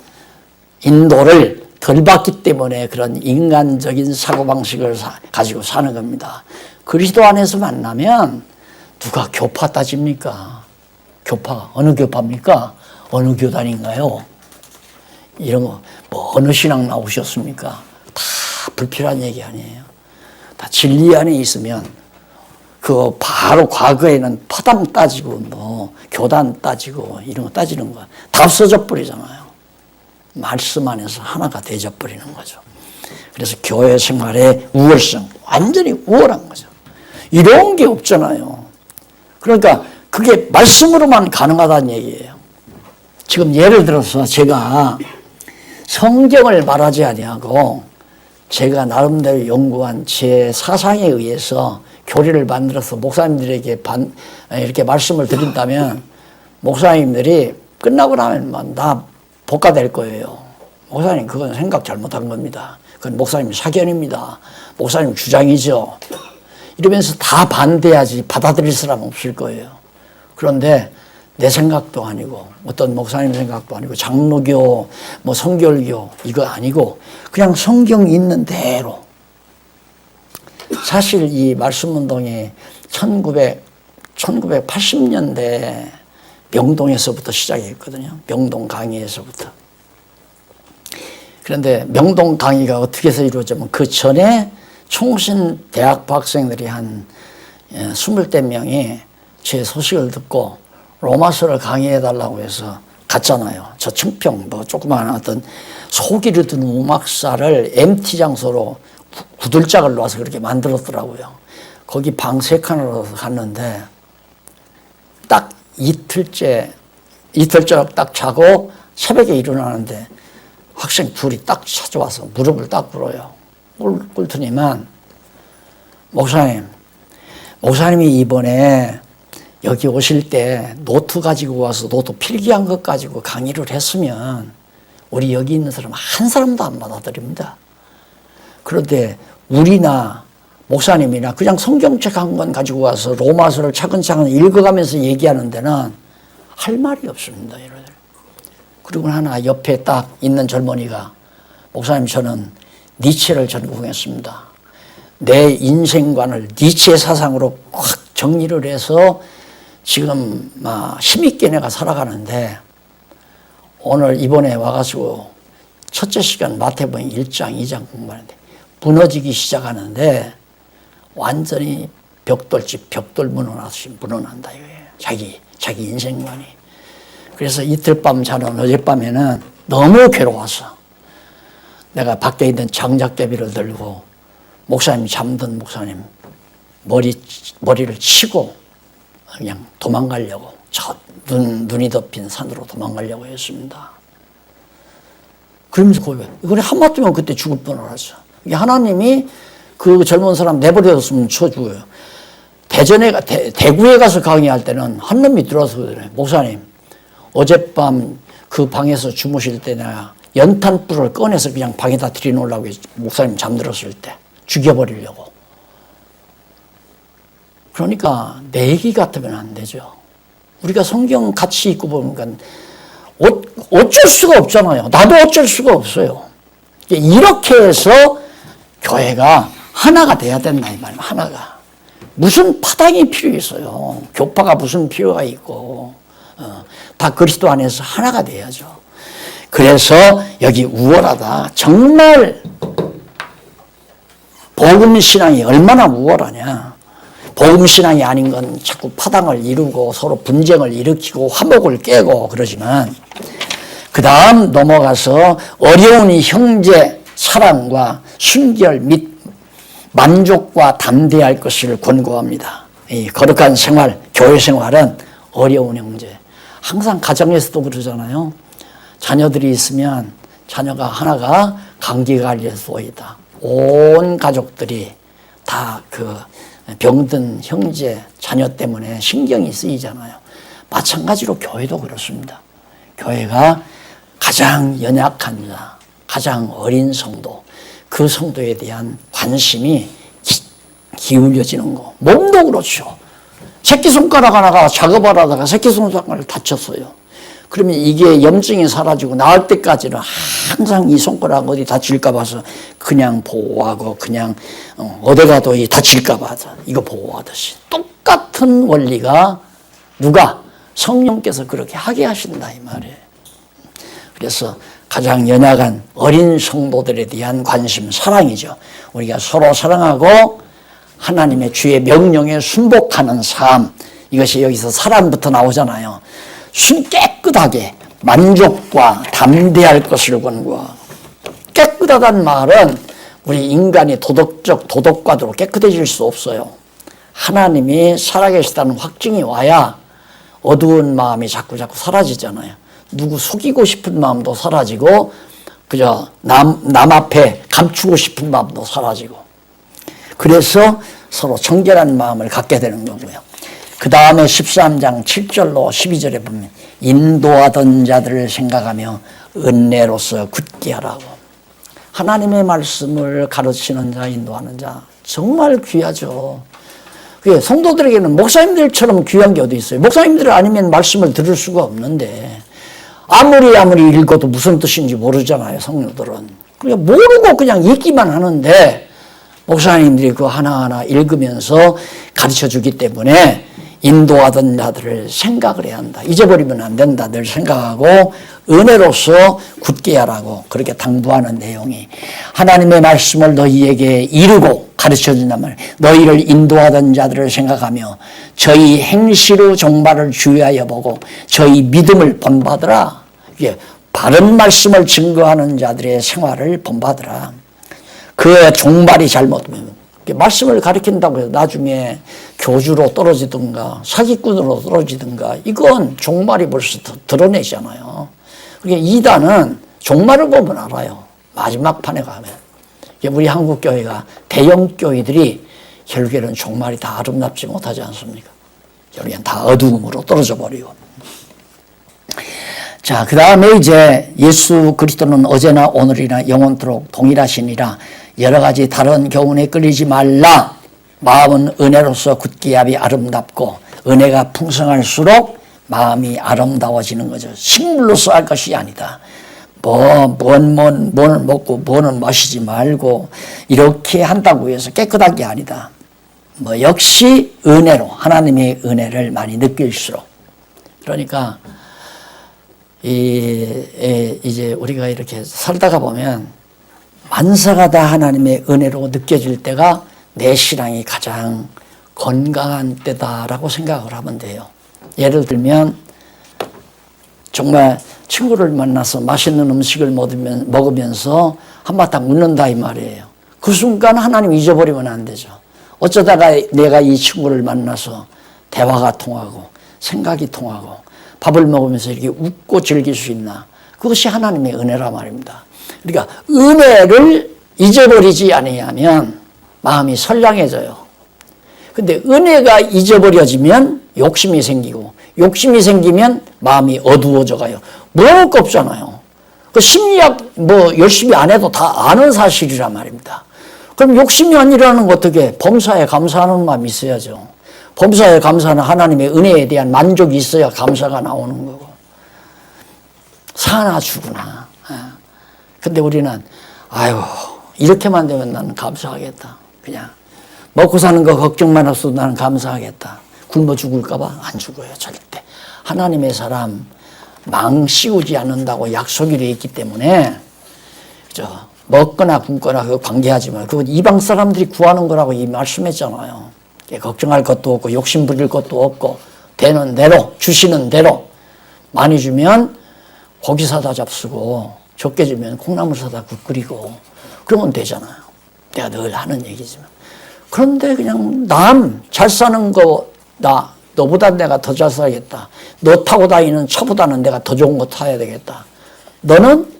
Speaker 1: 인도를 덜 받기 때문에 그런 인간적인 사고방식을 가지고 사는 겁니다. 그리스도 안에서 만나면 누가 교파 따집니까? 교파 어느 교파입니까? 어느 교단인가요? 이런 거 뭐 어느 신앙 나오셨습니까? 다 불필요한 얘기 아니에요. 다 진리 안에 있으면 그 바로 과거에는 파당 따지고 뭐 교단 따지고 이런 거 따지는 거 다 없어져 버리잖아요. 말씀 안에서 하나가 되져 버리는 거죠. 그래서 교회 생활의 우월성, 완전히 우월한 거죠. 이런 게 없잖아요. 그러니까 그게 말씀으로만 가능하다는 얘기예요. 지금 예를 들어서 제가 성경을 말하지 아니하고 제가 나름대로 연구한 제 사상에 의해서 교리를 만들어서 목사님들에게 이렇게 말씀을 드린다면 목사님들이 끝나고 나면 나 복가될 거예요. 목사님 그건 생각 잘못한 겁니다. 그건 목사님 사견입니다. 목사님 주장이죠. 이러면서 다 반대하지 받아들일 사람 없을 거예요. 그런데 내 생각도 아니고 어떤 목사님 생각도 아니고 장로교 뭐 성결교 이거 아니고 그냥 성경 있는 대로. 사실 이 말씀운동이 1980년대 명동에서부터 시작했거든요. 명동 강의에서부터. 그런데 명동 강의가 어떻게 해서 이루어지면 그 전에 총신 대학부 학생들이 한 20대 명이 제 소식을 듣고 로마서를 강의해달라고 해서 갔잖아요. 저 청평 뭐 조그마한 어떤 소기를 둔 음악사를 MT 장소로 구들짝을 놓아서 그렇게 만들었더라고요. 거기 방 3칸으로 갔는데 딱 이틀째 딱 자고 새벽에 일어나는데 학생 둘이 딱 찾아와서 무릎을 딱 꿇어요. 꿇더니만 목사님이 이번에 여기 오실 때 노트 가지고 와서 노트 필기한 것 가지고 강의를 했으면 우리 여기 있는 사람 한 사람도 안 받아들입니다. 그런데 우리나 목사님이나 그냥 성경책 한 권 가지고 와서 로마서를 차근차근 읽어가면서 얘기하는 데는 할 말이 없습니다. 그리고 하나 옆에 딱 있는 젊은이가 목사님 저는 니체를 전공했습니다. 내 인생관을 니체 사상으로 확 정리를 해서 지금 막 힘있게 내가 살아가는데 오늘 이번에 와가지고 첫째 시간 마태복음 1장 2장 공부하는데 무너지기 시작하는데 완전히 벽돌집 벽돌 무너난다 이거예요. 자기 인생관이. 그래서 이틀 밤 자는 어젯밤에는 너무 괴로워서 내가 밖에 있는 장작대비를 들고 목사님 잠든 목사님 머리를 치고 그냥 도망가려고 눈이 덮인 산으로 도망가려고 했습니다. 그러면서 이걸 한마디면 그때 죽을 뻔을 하죠. 하나님이 그 젊은 사람 내버려뒀으면 쳐 죽어요. 대구에 가서 강의할 때는 한 놈이 들어와서 그래. 목사님 어젯밤 그 방에서 주무실 때 내가 연탄불을 꺼내서 그냥 방에다 들여놓으려고 했지. 목사님 잠들었을 때 죽여버리려고. 그러니까 내 얘기 같으면 안 되죠. 우리가 성경 같이 읽고 보니까 어쩔 수가 없잖아요. 나도 어쩔 수가 없어요. 이렇게 해서 교회가 하나가 돼야 된다 이 말이에요. 하나가. 무슨 파당이 필요 있어요. 교파가 무슨 필요가 있고 다 그리스도 안에서 하나가 돼야죠. 그래서 여기 우월하다. 정말 복음신앙이 얼마나 우월하냐. 복음신앙이 아닌 건 자꾸 파당을 이루고 서로 분쟁을 일으키고 화목을 깨고 그러지만 그 다음 넘어가서 어려운 이 형제 사랑과 순결 및 만족과 담대할 것을 권고합니다. 이 거룩한 생활, 교회 생활은 어려운 형제. 항상 가정에서도 그러잖아요. 자녀들이 있으면 자녀가 하나가 감기 걸려서 있다. 온 가족들이 다 그 병든 형제, 자녀 때문에 신경이 쓰이잖아요. 마찬가지로 교회도 그렇습니다. 교회가 가장 연약한 자, 가장 어린 성도, 그 성도에 대한 관심이 기울여지는 거. 몸도 그렇죠. 새끼손가락 하나가 작업을 하다가 새끼손가락을 다쳤어요. 그러면 이게 염증이 사라지고 나을 때까지는 항상 이 손가락 어디 다칠까 봐서 그냥 보호하고 그냥 어디 가도 다칠까 봐서 이거 보호하듯이 똑같은 원리가 누가? 성령께서 그렇게 하게 하신다 이 말이에요. 그래서 가장 연약한 어린 성도들에 대한 관심, 사랑이죠. 우리가 서로 사랑하고 하나님의 주의 명령에 순복하는 삶, 이것이 여기서 사람부터 나오잖아요. 깨끗하게 만족과 담대할 것을 권고하고, 깨끗하다는 말은 우리 인간이 도덕과도 깨끗해질 수 없어요. 하나님이 살아계시다는 확증이 와야 어두운 마음이 자꾸 사라지잖아요. 누구 속이고 싶은 마음도 사라지고 그저 남 앞에 감추고 싶은 마음도 사라지고, 그래서 서로 청결한 마음을 갖게 되는 거고요. 그 다음에 13장 7절로 12절에 보면 인도하던 자들을 생각하며 은혜로서 굳게 하라고. 하나님의 말씀을 가르치는 자, 인도하는 자 정말 귀하죠. 그게 성도들에게는 목사님들처럼 귀한 게 어디 있어요. 목사님들 아니면 말씀을 들을 수가 없는데 아무리 읽어도 무슨 뜻인지 모르잖아요, 성도들은. 그러니까 모르고 그냥 읽기만 하는데 목사님들이 그 하나하나 읽으면서 가르쳐주기 때문에 인도하던 자들을 생각을 해야 한다. 잊어버리면 안 된다. 늘 생각하고 은혜로서 굳게 하라고 그렇게 당부하는 내용이, 하나님의 말씀을 너희에게 이루고 가르쳐준다면 너희를 인도하던 자들을 생각하며 저희 행실의 종말을 주의하여 보고 저희 믿음을 본받으라. 이게 바른 말씀을 증거하는 자들의 생활을 본받으라. 그의 종말이 잘못되면 말씀을 가르친다고 해서 나중에 교주로 떨어지든가 사기꾼으로 떨어지든가 이건 종말이 벌써 드러내잖아요. 그러니까 이단은 종말을 보면 알아요. 마지막 판에 가면. 우리 한국교회가 대형 교회들이 결국에는 종말이 다 아름답지 못하지 않습니까? 결국엔 다 어두움으로 떨어져 버리고. 자, 그 다음에 이제 예수 그리스도는 어제나 오늘이나 영원토록 동일하시니라. 여러 가지 다른 교훈에 끌리지 말라. 마음은 은혜로서 굳게 합이 아름답고 은혜가 풍성할수록 마음이 아름다워지는 거죠. 식물로서 할 것이 아니다. 뭐를 먹고 뭐는 마시지 말고 이렇게 한다고 해서 깨끗한 게 아니다. 역시 은혜로 하나님의 은혜를 많이 느낄수록. 그러니까 이제 우리가 이렇게 살다가 보면 만사가 다 하나님의 은혜로 느껴질 때가 내 신앙이 가장 건강한 때다라고 생각을 하면 돼요. 예를 들면 정말 친구를 만나서 맛있는 음식을 먹으면서 한바탕 웃는다 이 말이에요. 그 순간 하나님 잊어버리면 안 되죠. 어쩌다가 내가 이 친구를 만나서 대화가 통하고 생각이 통하고 밥을 먹으면서 이렇게 웃고 즐길 수 있나. 그것이 하나님의 은혜라 말입니다. 그러니까 은혜를 잊어버리지 아니하면 마음이 선량해져요. 근데 은혜가 잊어버려지면 욕심이 생기고 욕심이 생기면 마음이 어두워져 가요. 모를 거 없잖아요. 그 심리학 열심히 안 해도 다 아는 사실이란 말입니다. 그럼 욕심이 안 일어나는 거 어떻게? 범사에 감사하는 마음이 있어야죠. 범사에 감사하는 하나님의 은혜에 대한 만족이 있어야 감사가 나오는 거고. 사나 죽으나. 근데 우리는 아유 이렇게만 되면 나는 감사하겠다. 그냥 먹고 사는 거 걱정만 없어도 나는 감사하겠다. 굶어 죽을까 봐 안 죽어요. 절대. 하나님의 사람 망씌우지 않는다고 약속이 되어 있기 때문에 먹거나 굶거나 그거 관계하지 말고 그건 이방 사람들이 구하는 거라고 이 말씀했잖아요. 걱정할 것도 없고 욕심 부릴 것도 없고 되는 대로 주시는 대로 많이 주면 고기 사다 잡수고 적게 주면 콩나물 사다 국 끓이고 그러면 되잖아요. 내가 늘 하는 얘기지만. 그런데 그냥 남 잘 사는 거 너보다 내가 더 잘 살겠다. 너 타고 다니는 차보다는 내가 더 좋은 거 타야 되겠다. 너는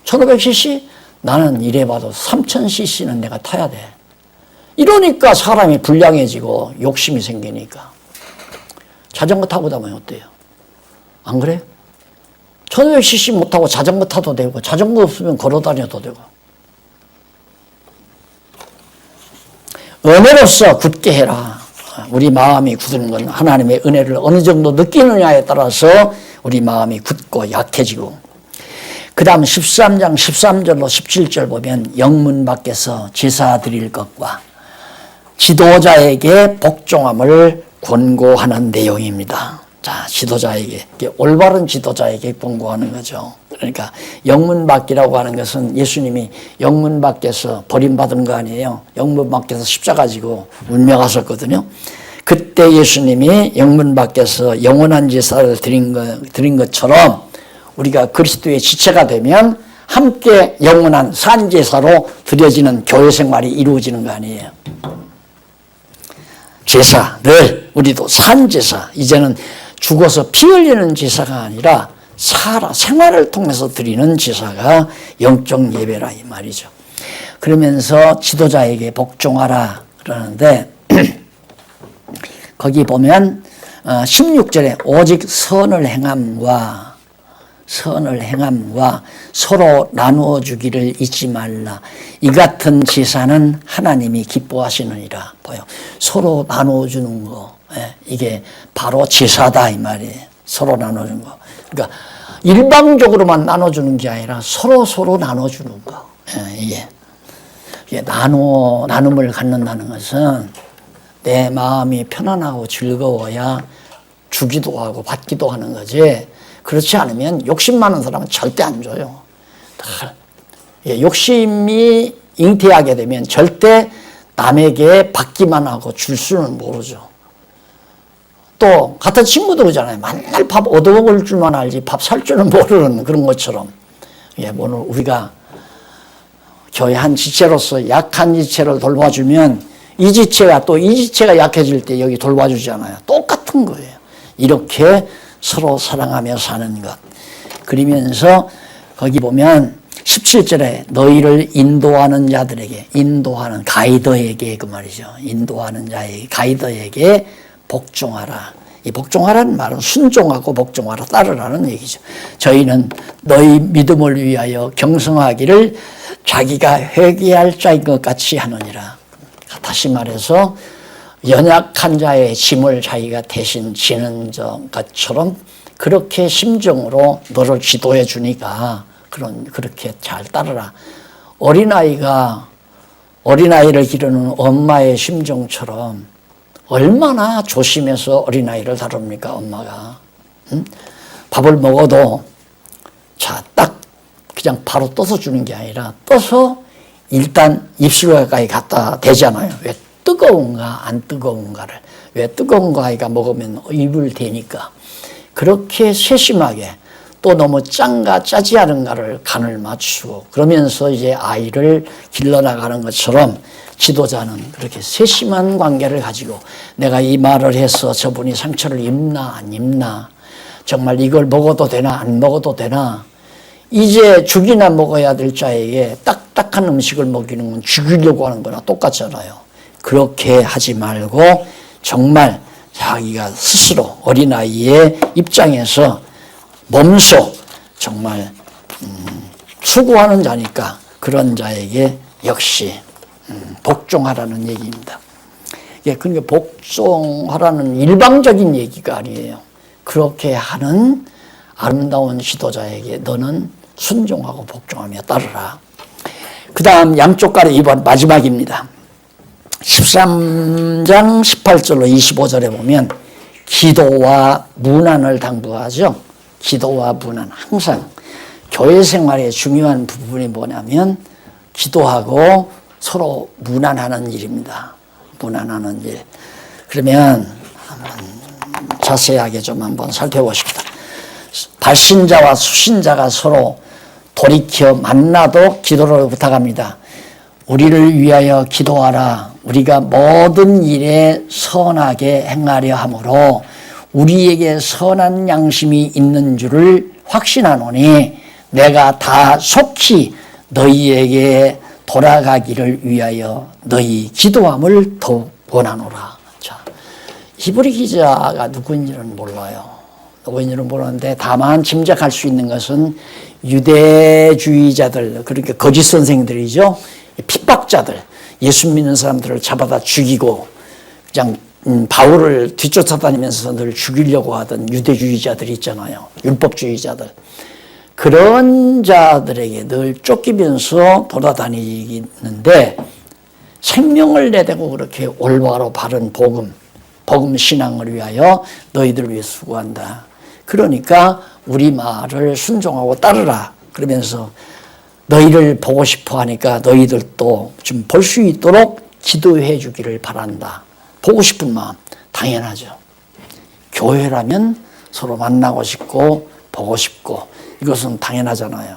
Speaker 1: 1500cc? 나는 이래봐도 3000cc는 내가 타야 돼. 이러니까 사람이 불량해지고 욕심이 생기니까. 자전거 타고 다니면 어때요? 안 그래요? 1500cc 못 타고 자전거 타도 되고 자전거 없으면 걸어 다녀도 되고. 은혜로서 굳게 해라. 우리 마음이 굳는 건 하나님의 은혜를 어느 정도 느끼느냐에 따라서 우리 마음이 굳고 약해지고. 그 다음 13장 13절로 17절 보면 영문 밖에서 제사 드릴 것과 지도자에게 복종함을 권고하는 내용입니다. 자, 지도자에게, 올바른 지도자에게 권고하는 거죠. 그러니까 영문 밖이라고 하는 것은 예수님이 영문 밖에서 버림받은 거 아니에요. 영문 밖에서 십자가 지고 운명하셨거든요. 그때 예수님이 영문 밖에서 영원한 제사를 드린 것처럼 우리가 그리스도의 지체가 되면 함께 영원한 산제사로 드려지는 교회 생활이 이루어지는 거 아니에요. 제사, 늘 우리도 산제사, 이제는 죽어서 피 흘리는 제사가 아니라 생활을 통해서 드리는 제사가 영적 예배라 이 말이죠. 그러면서 지도자에게 복종하라 그러는데 거기 보면 16절에 오직 선을 행함과 서로 나누어 주기를 잊지 말라. 이 같은 제사는 하나님이 기뻐하시느니라. 보여. 서로 나누어 주는 거. 이게 바로 제사다 이 말이에요. 서로 나누어 주는 거. 그러니까 일방적으로만 나눠 주는 게 아니라 서로 나눠 주는 거. 이게 나눔을 갖는다는 것은 내 마음이 편안하고 즐거워야 주기도 하고 받기도 하는 거지. 그렇지 않으면 욕심 많은 사람은 절대 안 줘요. 욕심이 잉태하게 되면 절대 남에게 받기만 하고 줄 수는 모르죠. 또 같은 친구도 그러잖아요. 맨날 밥 얻어먹을 줄만 알지 밥 살 줄은 모르는 그런 것처럼 오늘 우리가 교회 한 지체로서 약한 지체를 돌봐주면 이 지체가 또 이 지체가 약해질 때 여기 돌봐주잖아요. 똑같은 거예요. 이렇게 서로 사랑하며 사는 것. 그러면서 거기 보면 17절에 너희를 인도하는 자들에게, 인도하는 가이더에게 그 말이죠. 인도하는 자에게, 가이더에게 복종하라. 이 복종하라는 말은 순종하고 복종하라, 따르라는 얘기죠. 저희는 너희 믿음을 위하여 경성하기를 자기가 회개할 자인 것 같이 하느니라. 다시 말해서 연약한 자의 짐을 자기가 대신 지는 것처럼 그렇게 심정으로 너를 지도해 주니까 그렇게 잘 따르라. 어린아이를 기르는 엄마의 심정처럼 얼마나 조심해서 어린아이를 다룹니까, 엄마가. 응? 밥을 먹어도 딱 그냥 바로 떠서 주는 게 아니라 떠서 일단 입술 가까이 갖다 대잖아요. 왜 뜨거운가 안 뜨거운가를. 왜 뜨거운 거 아이가 먹으면 입을 대니까. 그렇게 세심하게 또 너무 짠가 짜지 않은가를 간을 맞추고 그러면서 이제 아이를 길러나가는 것처럼 지도자는 그렇게 세심한 관계를 가지고 내가 이 말을 해서 저분이 상처를 입나 안 입나, 정말 이걸 먹어도 되나 안 먹어도 되나, 이제 죽이나 먹어야 될 자에게 딱딱한 음식을 먹이는 건 죽이려고 하는 거나 똑같잖아요. 그렇게 하지 말고 정말 자기가 스스로 어린아이의 입장에서 몸소 정말 수고하는 자니까 그런 자에게 역시 복종하라는 얘기입니다. 그러니까 복종하라는 일방적인 얘기가 아니에요. 그렇게 하는 아름다운 지도자에게 너는 순종하고 복종하며 따르라. 그 다음 양쪽 가로 2번 마지막입니다. 13장 18절로 25절에 보면 기도와 문안을 당부하죠. 기도와 문안. 항상 교회 생활의 중요한 부분이 뭐냐면 기도하고 서로 문안하는 일입니다. 문안하는 일. 그러면 한번 자세하게 좀 한번 살펴보십시다. 발신자와 수신자가 서로 돌이켜 만나도 기도를 부탁합니다. 우리를 위하여 기도하라. 우리가 모든 일에 선하게 행하려 함으로 우리에게 선한 양심이 있는 줄을 확신하노니 내가 다 속히 너희에게 돌아가기를 위하여 너희 기도함을 더욱 원하노라. 자, 히브리 기자가 누구인지는 몰라요. 누구인지는 모르는데 다만 짐작할 수 있는 것은 유대주의자들, 그러니까 거짓 선생들이죠. 핍박자들, 예수 믿는 사람들을 잡아다 죽이고 그냥 바울을 뒤쫓아다니면서 늘 죽이려고 하던 유대주의자들이 있잖아요. 율법주의자들. 그런 자들에게 늘 쫓기면서 돌아다니는데 생명을 내대고 그렇게 올바로 바른 복음 신앙을 위하여 너희들을 위해 수고한다. 그러니까 우리 말을 순종하고 따르라. 그러면서 너희를 보고 싶어 하니까 너희들도 좀 볼 수 있도록 기도해 주기를 바란다. 보고 싶은 마음 당연하죠. 교회라면 서로 만나고 싶고 보고 싶고 이것은 당연하잖아요.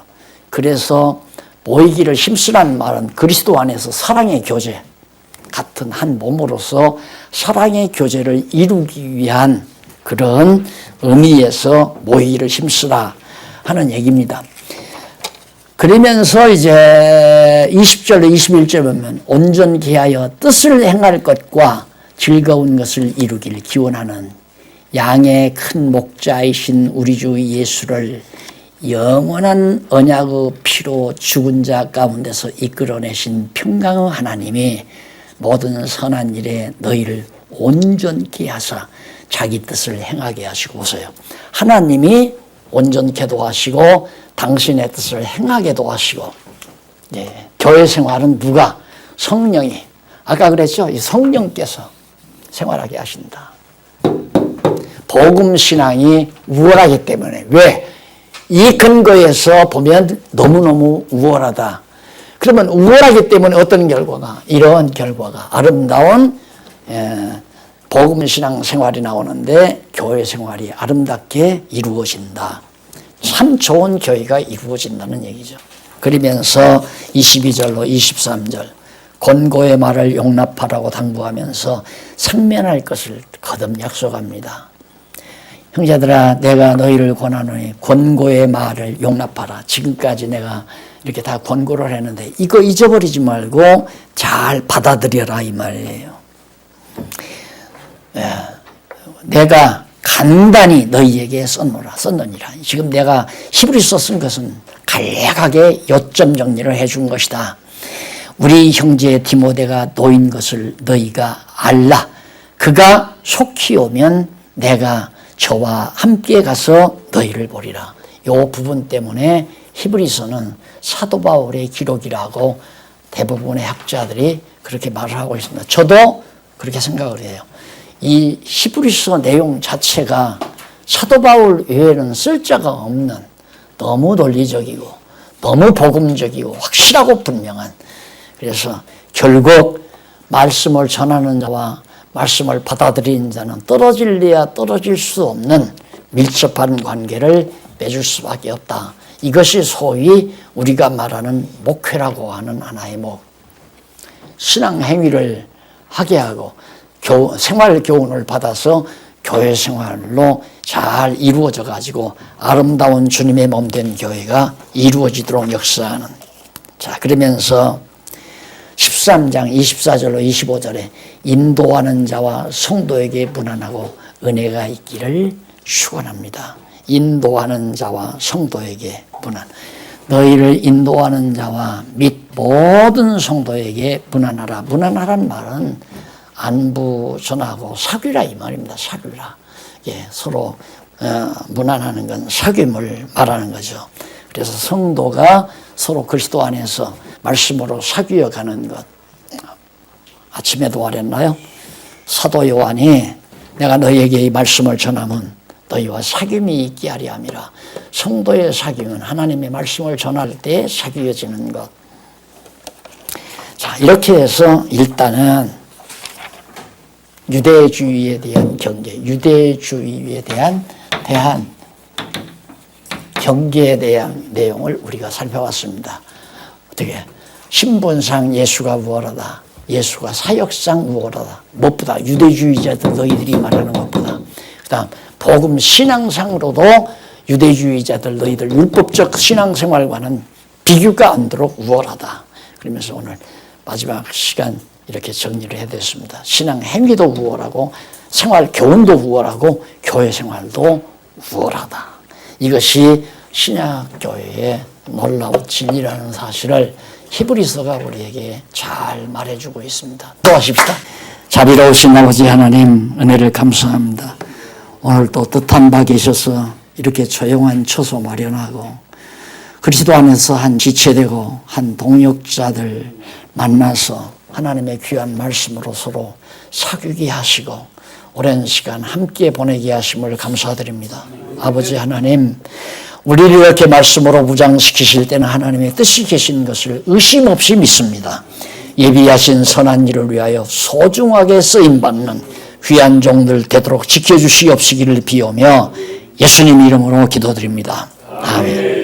Speaker 1: 그래서 모이기를 힘쓰라는 말은 그리스도 안에서 사랑의 교제, 같은 한 몸으로서 사랑의 교제를 이루기 위한 그런 의미에서 모이기를 힘쓰라 하는 얘기입니다. 그러면서 이제 20절로 21절 보면 온전히 하여 뜻을 행할 것과 즐거운 것을 이루길 기원하는 양의 큰 목자이신 우리 주 예수를 영원한 언약의 피로 죽은 자 가운데서 이끌어내신 평강의 하나님이 모든 선한 일에 너희를 온전케 하사 자기 뜻을 행하게 하시고 오세요. 하나님이 온전케도 하시고 당신의 뜻을 행하게도 하시고, 예, 교회 생활은 누가? 성령이. 아까 그랬죠? 이 성령께서 생활하게 하신다. 복음 신앙이 우월하기 때문에. 왜? 이 근거에서 보면 너무너무 우월하다. 그러면 우월하기 때문에 어떤 결과가? 이런 결과가 아름다운 복음 신앙 생활이 나오는데 교회 생활이 아름답게 이루어진다. 참 좋은 교회가 이루어진다는 얘기죠. 그러면서 22절로 23절 권고의 말을 용납하라고 당부하면서 상면할 것을 거듭 약속합니다. 형제들아, 내가 너희를 권하노니 권고의 말을 용납하라. 지금까지 내가 이렇게 다 권고를 했는데 이거 잊어버리지 말고 잘 받아들여라 이 말이에요. 내가 간단히 너희에게 썼느니라. 지금 내가 히브리서 쓴 것은 간략하게 요점 정리를 해준 것이다. 우리 형제 디모데가 놓인 것을 너희가 알라. 그가 속히 오면 내가 저와 함께 가서 너희를 보리라. 이 부분 때문에 히브리서는 사도 바울의 기록이라고 대부분의 학자들이 그렇게 말을 하고 있습니다. 저도 그렇게 생각을 해요. 이 히브리서 내용 자체가 사도 바울 외에는 쓸 자가 없는 너무 논리적이고 너무 복음적이고 확실하고 분명한, 그래서 결국 말씀을 전하는 자와 말씀을 받아들이는 자는 떨어질래야 떨어질 수 없는 밀접한 관계를 맺을 수밖에 없다. 이것이 소위 우리가 말하는 목회라고 하는 하나의 신앙 행위를 하게 하고 생활 교훈을 받아서 교회 생활로 잘 이루어져 가지고 아름다운 주님의 몸 된 교회가 이루어지도록 역사하는. 자, 그러면서 13장 24절로 25절에 인도하는 자와 성도에게 무난하고 은혜가 있기를 축원합니다. 인도하는 자와 성도에게 무난. 너희를 인도하는 자와 및 모든 성도에게 무난하라. 무난하란 말은 안부 전하고 사귀라 이 말입니다. 사귀라. 예, 서로 무난하는 건 사귐을 말하는 거죠. 그래서 성도가 서로 그리스도 안에서 말씀으로 사귀어 가는 것. 아침에도 말했나요? 사도 요한이 내가 너희에게 이 말씀을 전하면 너희와 사귐이 있게 하려 함이라. 성도의 사귐은 하나님의 말씀을 전할 때 사귀어지는 것. 자, 이렇게 해서 일단은 유대주의에 대한 경계, 유대주의에 대한 경계에 대한 내용을 우리가 살펴봤습니다. 어떻게? 신분상 예수가 우월하다. 예수가 사역상 우월하다. 무엇보다 유대주의자들 너희들이 말하는 것보다. 그 다음 복음 신앙상으로도 유대주의자들 너희들 율법적 신앙생활과는 비교가 안 되도록 우월하다. 그러면서 오늘 마지막 시간 이렇게 정리를 해야 됐습니다. 신앙 행위도 우월하고 생활 교훈도 우월하고 교회 생활도 우월하다. 이것이 신약교회의 놀라운 진리라는 사실을 히브리서가 우리에게 잘 말해주고 있습니다. 도와십시다. 자비로우신 아버지 하나님, 은혜를 감사합니다. 오늘 또 뜻한 바 계셔서 이렇게 조용한 처소 마련하고 그리스도 안에서 한 지체되고 한 동역자들 만나서 하나님의 귀한 말씀으로 서로 사귀게 하시고 오랜 시간 함께 보내게 하심을 감사드립니다. 아버지 하나님, 우리를 이렇게 말씀으로 무장시키실 때는 하나님의 뜻이 계신 것을 의심 없이 믿습니다. 예비하신 선한 일을 위하여 소중하게 쓰임받는 귀한 종들 되도록 지켜주시옵시기를 비우며 예수님 이름으로 기도드립니다. 아멘.